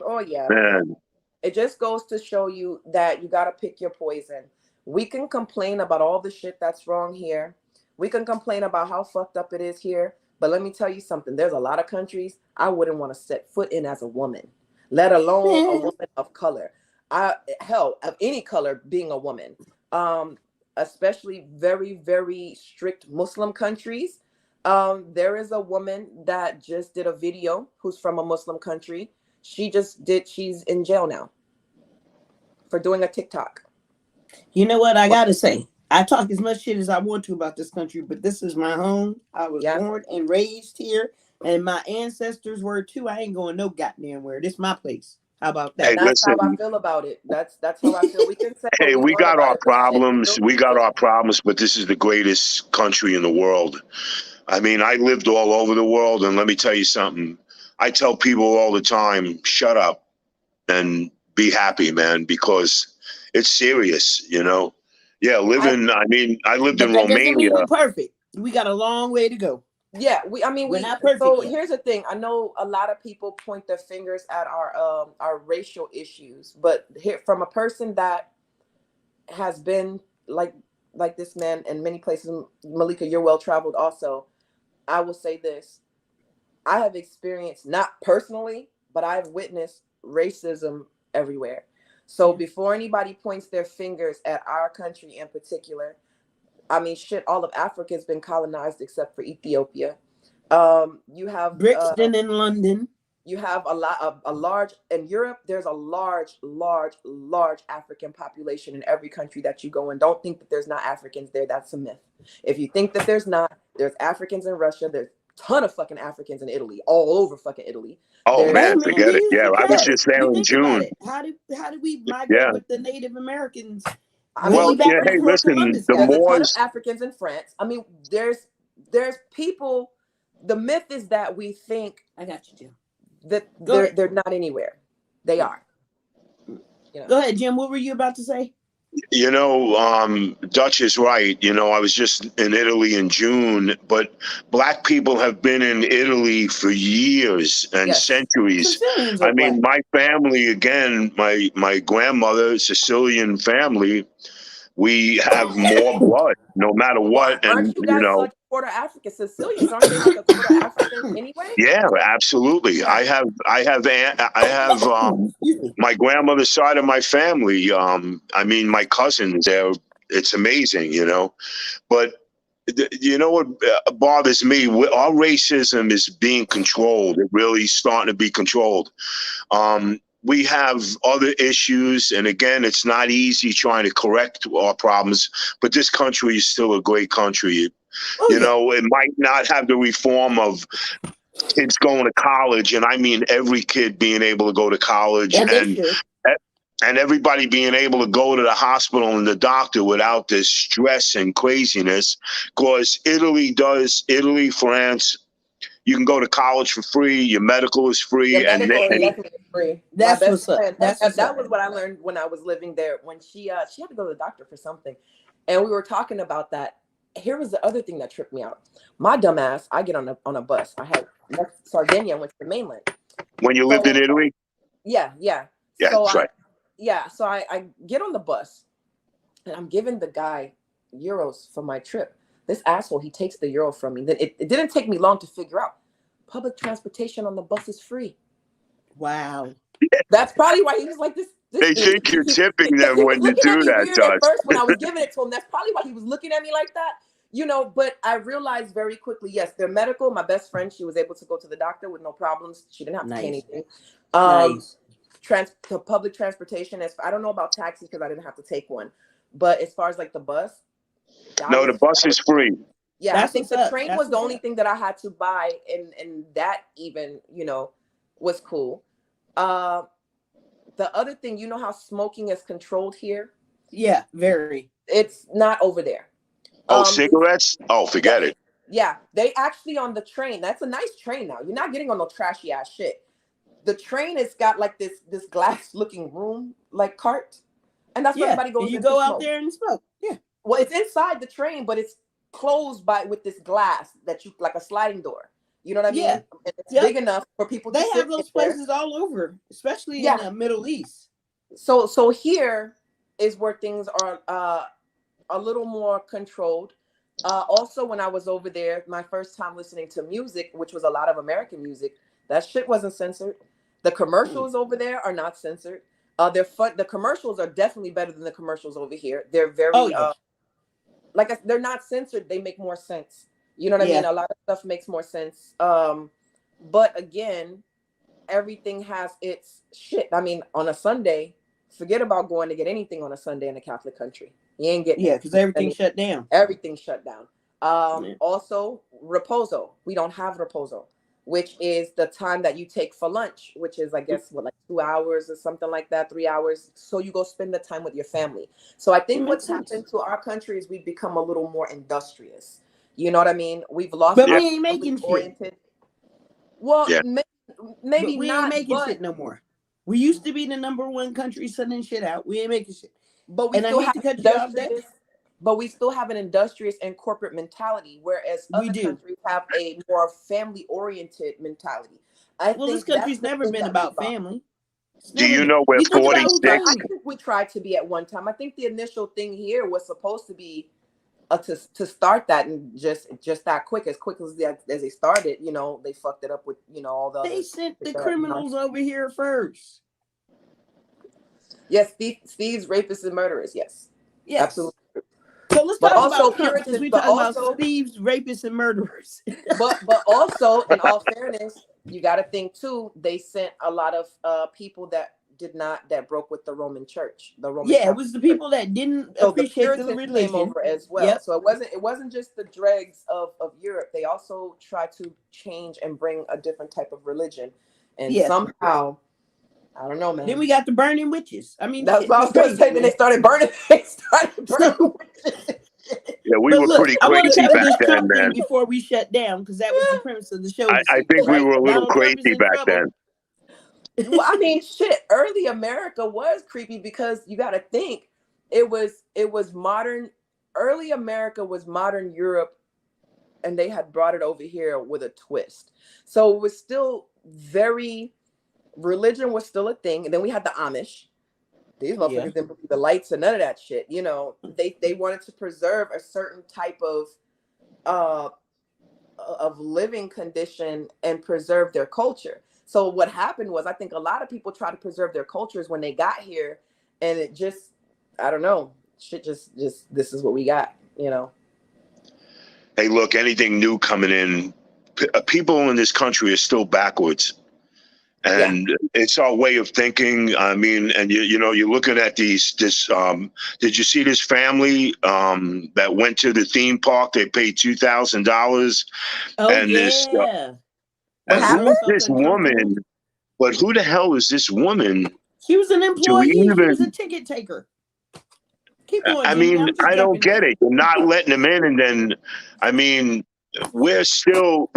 Oh yeah. Man. It just goes to show you that you got to pick your poison. We can complain about all the shit that's wrong here. We can complain about how fucked up it is here. But let me tell you something. There's a lot of countries I wouldn't want to set foot in as a woman, let alone a woman of color. Hell, of any color being a woman, especially very, very strict Muslim countries. There is a woman that just did a video who's from a Muslim country. She's in jail now for doing a TikTok. You know what I gotta say? I talk as much shit as I want to about this country, but this is my home. I was born and raised here, and my ancestors were too. I ain't going no goddamn where. This is my place. How about that? Hey, that's how I feel about it. That's how I feel. We can say hey, we got our problems. We got our problems, but this is the greatest country in the world. I mean, I lived all over the world, and let me tell you something. I tell people all the time, shut up and be happy, man, because it's serious, Yeah, I lived in Romania. We're perfect. We got a long way to go. Yeah, we're not perfect. So here's the thing. I know a lot of people point their fingers at our racial issues, but here from a person that has been like this man in many places, Malika, you're well traveled also. I will say this. I have experienced, not personally, but I've witnessed racism everywhere. So before anybody points their fingers at our country in particular, all of Africa has been colonized except for Ethiopia. You have Brixton in London. You have a large in Europe. There's a large African population in every country that you go in. Don't think that there's not Africans there. That's a myth. If you think that there's not, there's Africans in Russia. There's a ton of fucking Africans in Italy, all over fucking Italy. Oh man, forget it. Yeah, I was just there in June. How did we migrate with the Native Americans? Well, yeah. Hey, listen, the Moors. Moors. There's a ton of Africans in France. I mean, there's people. The myth is that we think. I got you, Jim. That they're not anywhere. They are. You know. Go ahead, Jim. What were you about to say? You know, Dutch is right. You know, I was just in Italy in June, but Black people have been in Italy for years and centuries. I mean, my family, again, my grandmother, Sicilian family, we have more blood, no matter what. Aren't you guys like quarter African? Sicilians aren't they like a quarter African anyway? Yeah, absolutely. I have my grandmother's side of my family. I mean, my cousins. It's amazing, you know. But you know what bothers me? Our racism is being controlled. It really starting to be controlled. We have other issues, and again, it's not easy trying to correct our problems, but this country is still a great country. You know, it might not have the reform of kids going to college, and I mean every kid being able to go to college, and everybody being able to go to the hospital and the doctor without this stress and craziness, because Italy, France, you can go to college for free. Your medical is free, and free. That's what's up. That was what I learned when I was living there. When she had to go to the doctor for something, and we were talking about that. Here was the other thing that tripped me out. My dumb ass, I get on a bus. I had left Sardinia and went to the mainland. When you lived in Italy? Yeah. Yeah, so that's right. So I get on the bus, and I'm giving the guy euros for my trip. This asshole, he takes the euro from me. Then it didn't take me long to figure out. Public transportation on the bus is free. Wow. That's probably why he was like this. They think you're tipping them when you do that, Josh. First, when I was giving it to him, that's probably why he was looking at me like that. You know, but I realized very quickly, yes, they're medical. My best friend, she was able to go to the doctor with no problems. She didn't have to pay anything. Public transportation, I don't know about taxis because I didn't have to take one. But as far as like the bus, no, the bus is free. Yeah, I think the train was the only thing that I had to buy, and that even, you know, was cool. The other thing, you know how smoking is controlled here? Yeah, very. It's not over there. Oh, cigarettes? Oh, forget it. Yeah, they actually on the train. That's a nice train now. You're not getting on no trashy ass shit. The train has got like this glass looking room like cart, and that's where everybody goes. You go out there and smoke. Yeah. Well, it's inside the train, but it's closed with this glass that you like a sliding door. You know what I mean? Yeah. And it's big enough for people to sit. They have those places all over, especially in the Middle East. So here is where things are a little more controlled. Also, when I was over there, my first time listening to music, which was a lot of American music, that shit wasn't censored. The commercials over there are not censored. They're fun. The commercials are definitely better than the commercials over here. They're very they're not censored. They make more sense. You know what I mean? A lot of stuff makes more sense. But again, everything has its shit. I mean, on a Sunday, forget about going to get anything on a Sunday in a Catholic country. You ain't getting because everything's shut down. Everything's shut down. Also, reposo. We don't have reposo, which is the time that you take for lunch, which is, I guess, like 2 hours or something like that, 3 hours. So you go spend the time with your family. So I think what's happened to our country is we've become a little more industrious. You know what I mean? We've lost. But we ain't making shit. Well, maybe we not ain't making shit no more. We used to be the #1 country sending shit out. We ain't making shit. But we still have industrious. But we still have an industrious and corporate mentality, whereas other countries have a more family-oriented mentality. This country's never been about family. Do you know we're 46? I think we tried to be at one time. I think the initial thing here was supposed to be to start that, and just that quick as they started, you know, they fucked it up with, you know, all the. They sent the criminals over here first. Yes, Steve's rapists and murderers. Yes, absolutely. So let's talk also about Trump, since we but talking about also thieves, rapists, and murderers. but also, in all fairness, you got to think too. They sent a lot of people that broke with the Roman Church. The Roman Yeah, it was the people that didn't appreciate the Puritans religion came over as well. Yep. So it wasn't just the dregs of Europe. They also tried to change and bring a different type of religion, and Yeah. somehow, I don't know, man. Then we got the burning witches. I mean, that's shit what I was going to crazy, say. Then man. they started burning. Witches. Yeah, we But were look, pretty I want to crazy cover back this then, Trump thing man. before we shut down, because that was the premise of the show. I think we were a little Donald Trump is crazy in back trouble. then. Well, I mean, shit. Early America was creepy because you got to think it was modern. Early America was modern Europe, and they had brought it over here with a twist. So it was still religion was still a thing, and then we had the Amish. These motherfuckers didn't believe the lights and none of that shit. You know, they wanted to preserve a certain type of living condition and preserve their culture. So what happened was, I think a lot of people try to preserve their cultures when they got here, and it just, I don't know, shit just this is what we got, you know. Hey, look, anything new coming in, people in this country are still backwards. And it's our way of thinking. I mean, and you know, you're looking at this, did you see this family that went to the theme park? They paid $2,000. Oh, and yeah. And who's this woman? But who the hell is this woman? She was an employee. She was a ticket taker. Keep going, I Jimmy. mean, I don't get it. You're not letting them in. And then, I mean, we're still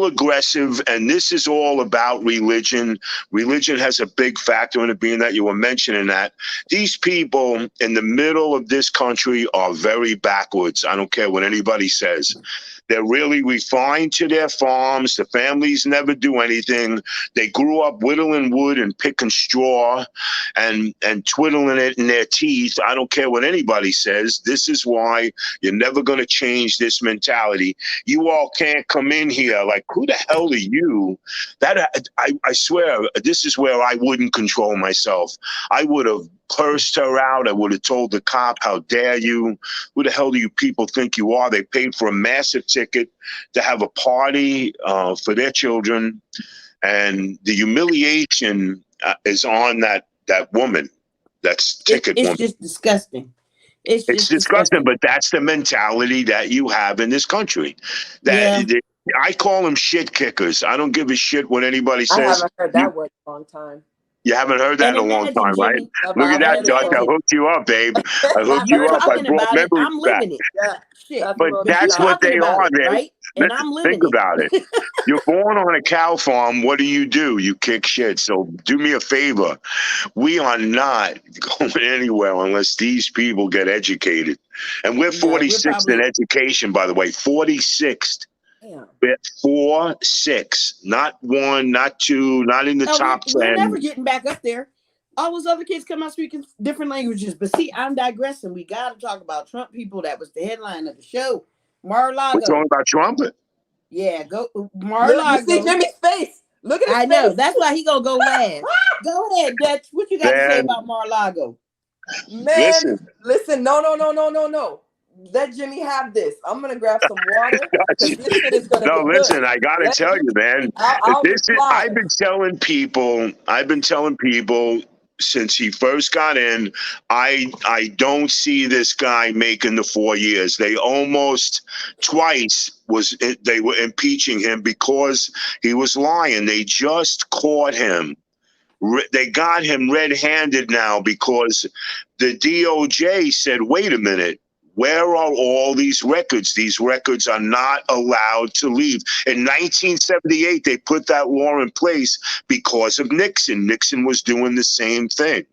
aggressive, and this is all about religion. Religion has a big factor in it, being that you were mentioning that. These people in the middle of this country are very backwards. I don't care what anybody says. They're really refined to their farms. The families never do anything. They grew up whittling wood and picking straw and twiddling it in their teeth. I don't care what anybody says. This is why you're never going to change this mentality. You all can't come in here like, who the hell are you? That I swear, this is where I wouldn't control myself. I would have cursed her out. I would have told the cop, how dare you? Who the hell do you people think you are? They paid for a massive ticket to have a party for their children. And the humiliation is on that woman. That's ticket woman. It's just disgusting. It's disgusting, but that's the mentality that you have in this country. I call them shit kickers. I don't give a shit what anybody says. I haven't heard that word in a long time. You haven't heard that in a long time, right? Look at that, Dutch. I hooked you up, babe. I hooked you up. I brought memories I'm back. living it. Yeah, shit. But that's what they are, man. Right? And I'm living Think about it. You're born on a cow farm. What do? You kick shit. So do me a favor. We are not going anywhere unless these people get educated. And we're 46th in education, by the way. 46th. We're 4-6, not 1, not 2, not in the top 10. We're never getting back up there. All those other kids come out speaking different languages. But see, I'm digressing. We got to talk about Trump people. That was the headline of the show. Mar-a-Lago. We're talking about Trump? Yeah, go Mar-a-Lago. You see Jimmy's face. Look at his face. I know. That's why he gonna go last. Go ahead, Dutch. What you got to say about Mar-a-Lago? Man, listen. No. Let Jimmy have this. I'm gonna grab some water. This shit is gonna no, listen, I gotta tell you, man. I've been telling people since he first got in, I don't see this guy making the 4 years. They almost twice they were impeaching him because he was lying. They just caught him. They got him red-handed now because the DOJ said, wait a minute. Where are all these records? These records are not allowed to leave. In 1978, they put that law in place because of Nixon. Nixon was doing the same thing.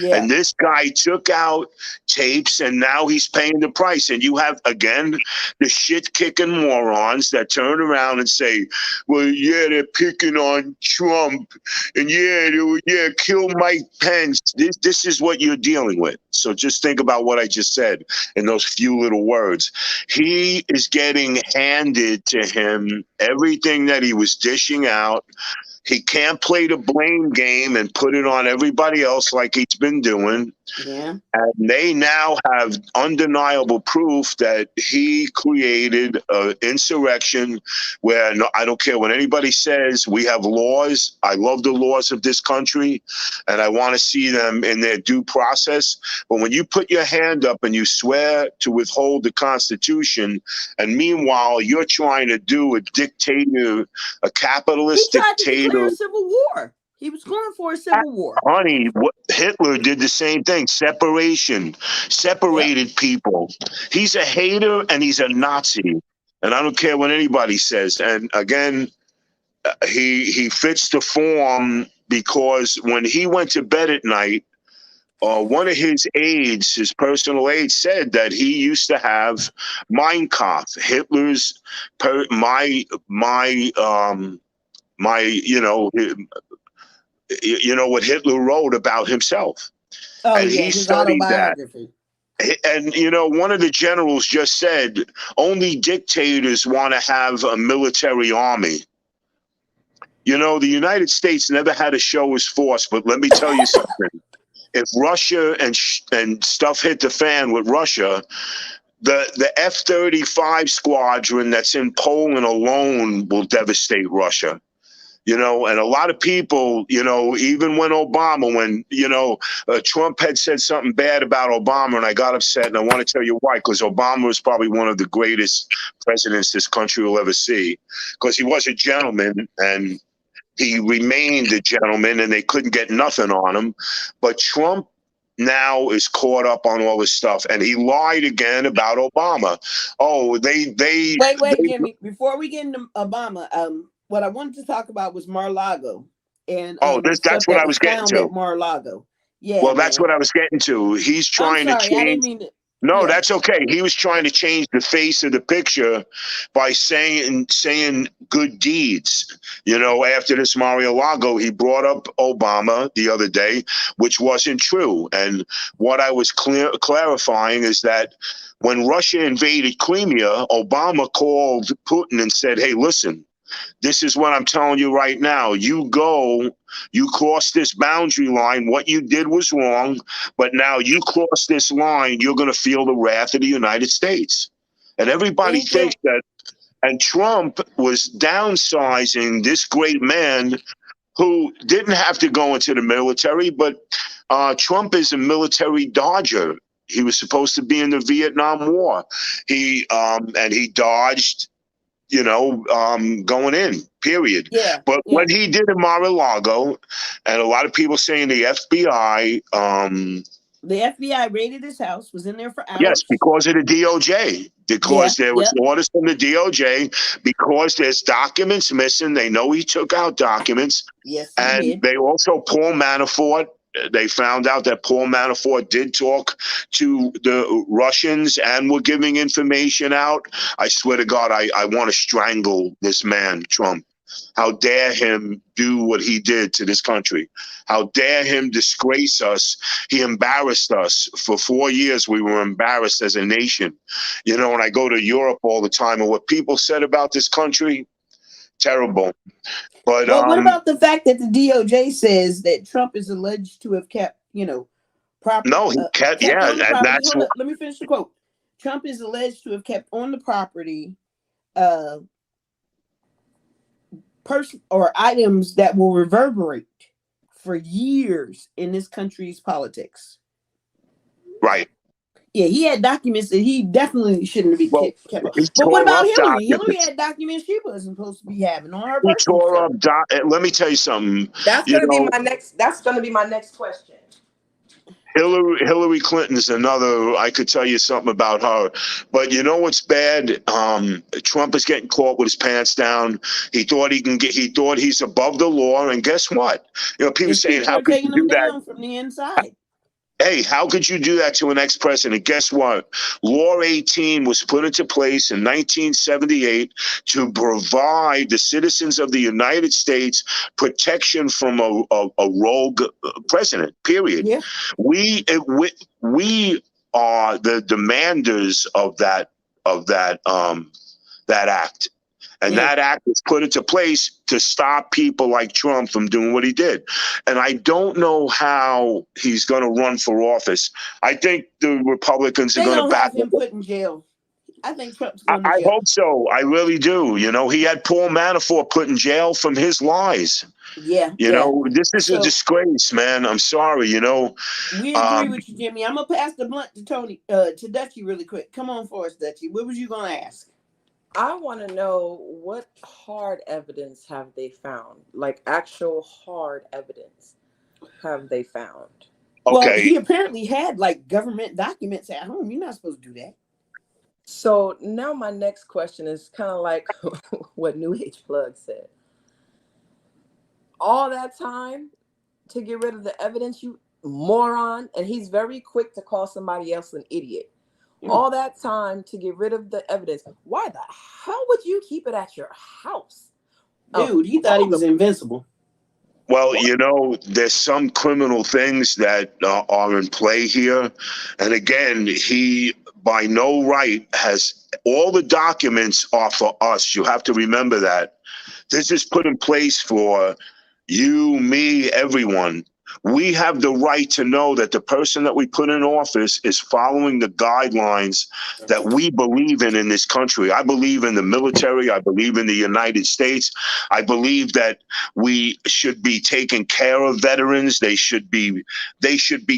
Yeah. And this guy took out tapes, and now he's paying the price. And you have, again, the shit-kicking morons that turn around and say, well, yeah, they're picking on Trump. And yeah, kill Mike Pence. This is what you're dealing with. So just think about what I just said in those few little words. He is getting handed to him everything that he was dishing out. He can't play the blame game and put it on everybody else like he's been doing. Yeah. And they now have undeniable proof that he created an insurrection where I don't care what anybody says, we have laws. I love the laws of this country, and I want to see them in their due process. But when you put your hand up and you swear to withhold the Constitution, and meanwhile you're trying to do a dictator, a capitalist he tried dictator. To declare a civil war. He was going for a civil war. Honey, Hitler did the same thing. Separation. Separated people. He's a hater and he's a Nazi. And I don't care what anybody says. And again, he fits the form because when he went to bed at night, one of his aides, his personal aide, said that he used to have Mein Kampf, Hitler's, what Hitler wrote about himself. Oh, and yeah, he studied that. And, one of the generals just said, only dictators want to have a military army. The United States never had to show his force, but let me tell you something. If Russia and stuff hit the fan with Russia, the F-35 squadron that's in Poland alone will devastate Russia. And a lot of people, even when Trump had said something bad about Obama, and I got upset, and I want to tell you why, because Obama was probably one of the greatest presidents this country will ever see, because he was a gentleman, and he remained a gentleman, and they couldn't get nothing on him. But Trump now is caught up on all this stuff, and he lied again about Obama. Oh, wait, Jimmy, before we get into Obama, what I wanted to talk about was Mar-a-Lago. And that's what I was getting to. Mar-a-Lago. Yeah. Well, that's what I was getting to. He's trying to change. I didn't mean to. No, that's okay. He was trying to change the face of the picture by saying good deeds. After this Mar-a-Lago, he brought up Obama the other day, which wasn't true. And what I was clarifying is that when Russia invaded Crimea, Obama called Putin and said, hey, listen, this is what I'm telling you right now. You crossed this boundary line. What you did was wrong, but now you crossed this line, you're going to feel the wrath of the United States. And everybody thinks that, and Trump was downsizing this great man who didn't have to go into the military, but Trump is a military dodger. He was supposed to be in the Vietnam War. He dodged going in, period. Yeah, but when he did in Mar-a-Lago, and a lot of people saying the FBI... the FBI raided his house, was in there for hours. Yes, because of the DOJ. Because there was orders from the DOJ, because there's documents missing. They know he took out documents. Yes, and did. They also, Paul Manafort, they found out that Paul Manafort did talk to the Russians and were giving information out. I swear to God, I want to strangle this man, Trump. How dare him do what he did to this country? How dare him disgrace us? He embarrassed us. For 4 years, we were embarrassed as a nation. And I go to Europe all the time, and what people said about this country, terrible. But what about the fact that the DOJ says that Trump is alleged to have kept, property? No, he kept, and that's what. Let me finish the quote. Trump is alleged to have kept on the property or items that will reverberate for years in this country's politics. Right. Yeah, he had documents that he definitely shouldn't have been kept. But what about Hillary? Hillary had documents she wasn't supposed to be having on her personal stuff. Let me tell you something. That's going to be my next. That's going to be my next question. Hillary Clinton's another. I could tell you something about her, but you know what's bad? Trump is getting caught with his pants down. He thought he thought he's above the law, and guess what? People saying, "How could you do that from the inside?" Hey, how could you do that to an ex-president? Guess what? Law 18 was put into place in 1978 to provide the citizens of the United States protection from a rogue president, period. Yeah. We are the demanders of that act. And that act was put into place to stop people like Trump from doing what he did. And I don't know how he's going to run for office. I think the Republicans are going to back him put in jail. I think Trump's going to jail. I hope so. I really do. You know, he had Paul Manafort put in jail from his lies. Yeah. You know, this is a disgrace, man. I'm sorry, you know. We agree with you, Jimmy. I'm going to pass the blunt to Tony, to Dutchie really quick. Come on for us, Dutchie. What was you going to ask? I want to know, what hard evidence have they found? Like actual hard evidence have they found? Okay. Well, he apparently had like government documents at home. You're not supposed to do that. So now my next question is kind of like what New Age Plug said. All that time to get rid of the evidence, you moron. And he's very quick to call somebody else an idiot. All that time to get rid of the evidence. Why the hell would you keep it at your house? Dude, he thought he was invincible. Well, you know, there's some criminal things that are in play here. And again, he by no right has all the documents are for us. You have to remember that. This is put in place for you, me, everyone. We have the right to know that the person that we put in office is following the guidelines that we believe in this country. I believe in the military. I believe in the United States. I believe that we should be taking care of veterans. They should be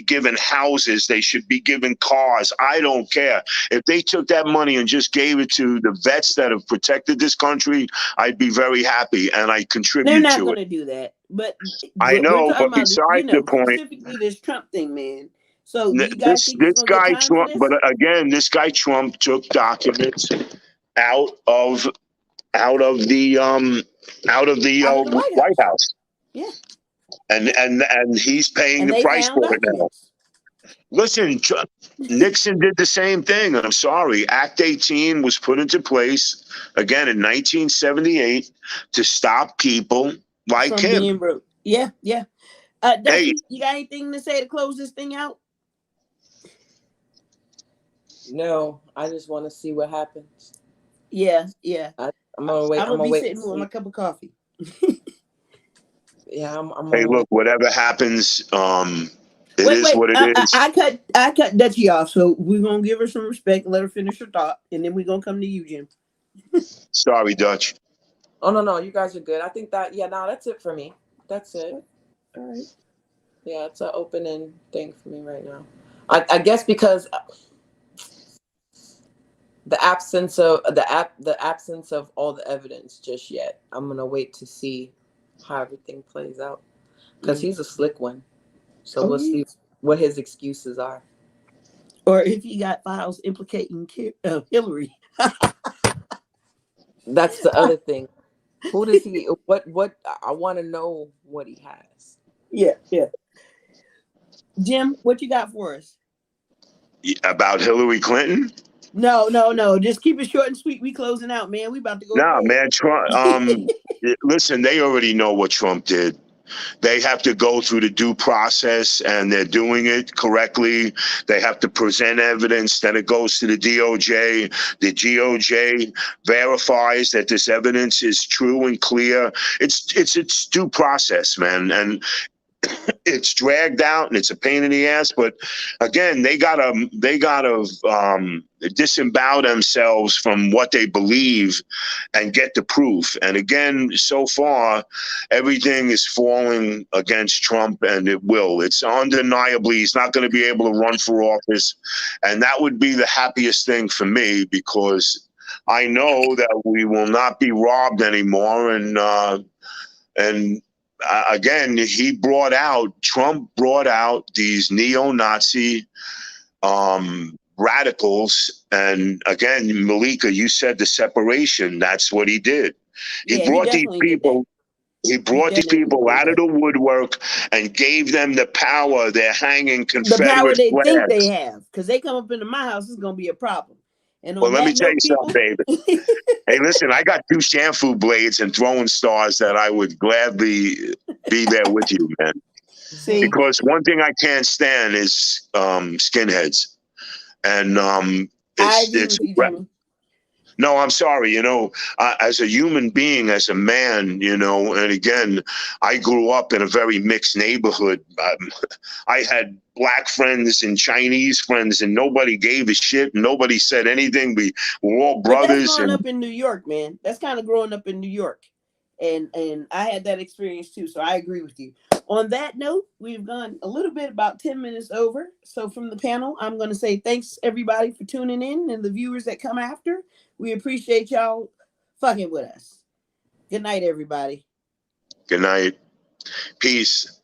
given houses. They should be given cars. I don't care. If they took that money and just gave it to the vets that have protected this country, I'd be very happy, and I contribute to it. They're not going to do that. But I know, but besides the point, specifically this Trump thing, man. So this guy Trump, but again, this guy Trump took documents out of the White House. Yeah, and he's paying the price for it now. Listen, Nixon did the same thing. I'm sorry. Act 18 was put into place again in 1978 to stop people like from him. Being broke. Yeah. Dusty, you got anything to say to close this thing out? No, I just want to see what happens. Yeah. I'm gonna wait. I'm gonna be sitting with my cup of coffee. Yeah, I'm hey, look, whatever happens, it is what it is. I cut Dutchie off, so we're gonna give her some respect and let her finish her thought, and then we're gonna come to you, Jim. Sorry, Dutch. Oh no, you guys are good. I think that that's it for me. That's it. All right. Yeah, it's an opening thing for me right now. I guess because the absence of all the evidence just yet. I'm gonna wait to see how everything plays out, because he's a slick one. So we'll see what his excuses are. Or if he got files implicating Hillary. That's the other thing. Who does he? What? I want to know what he has. Yeah. Jim, what you got for us? About Hillary Clinton? No. Just keep it short and sweet. We closing out, man. We about to go. No, man. Trump. Listen, they already know what Trump did. They have to go through the due process, and they're doing it correctly. They have to present evidence. Then it goes to the DOJ. The DOJ verifies that this evidence is true and clear. It's due process, man. And it's dragged out and it's a pain in the ass, but again, they gotta disembowel themselves from what they believe and get the proof. And again, so far, everything is falling against Trump, and it will. It's undeniably, he's not going to be able to run for office, and that would be the happiest thing for me, because I know that we will not be robbed anymore. And again, Trump brought out these neo-Nazi radicals. And again, Malika, you said the separation. That's what he did. He brought these people out of the woodwork and gave them the power. They're hanging Confederate the power they flags. think they have, because they come up into my house, it's going to be a problem. And well, let me tell you something, David. Hey, listen, I got 2 Shanfu blades and throwing stars that I would gladly be there with you, man. See? Because one thing I can't stand is skinheads. And No, I'm sorry. As a human being, as a man, and again, I grew up in a very mixed neighborhood. I had black friends and Chinese friends, and nobody gave a shit. Nobody said anything. We were all brothers. But that's growing up in New York, man. That's kind of growing up in New York. And I had that experience too. So I agree with you. On that note, we've gone a little bit about 10 minutes over. So from the panel, I'm going to say thanks everybody for tuning in and the viewers that come after. We appreciate y'all fucking with us. Good night, everybody. Good night. Peace.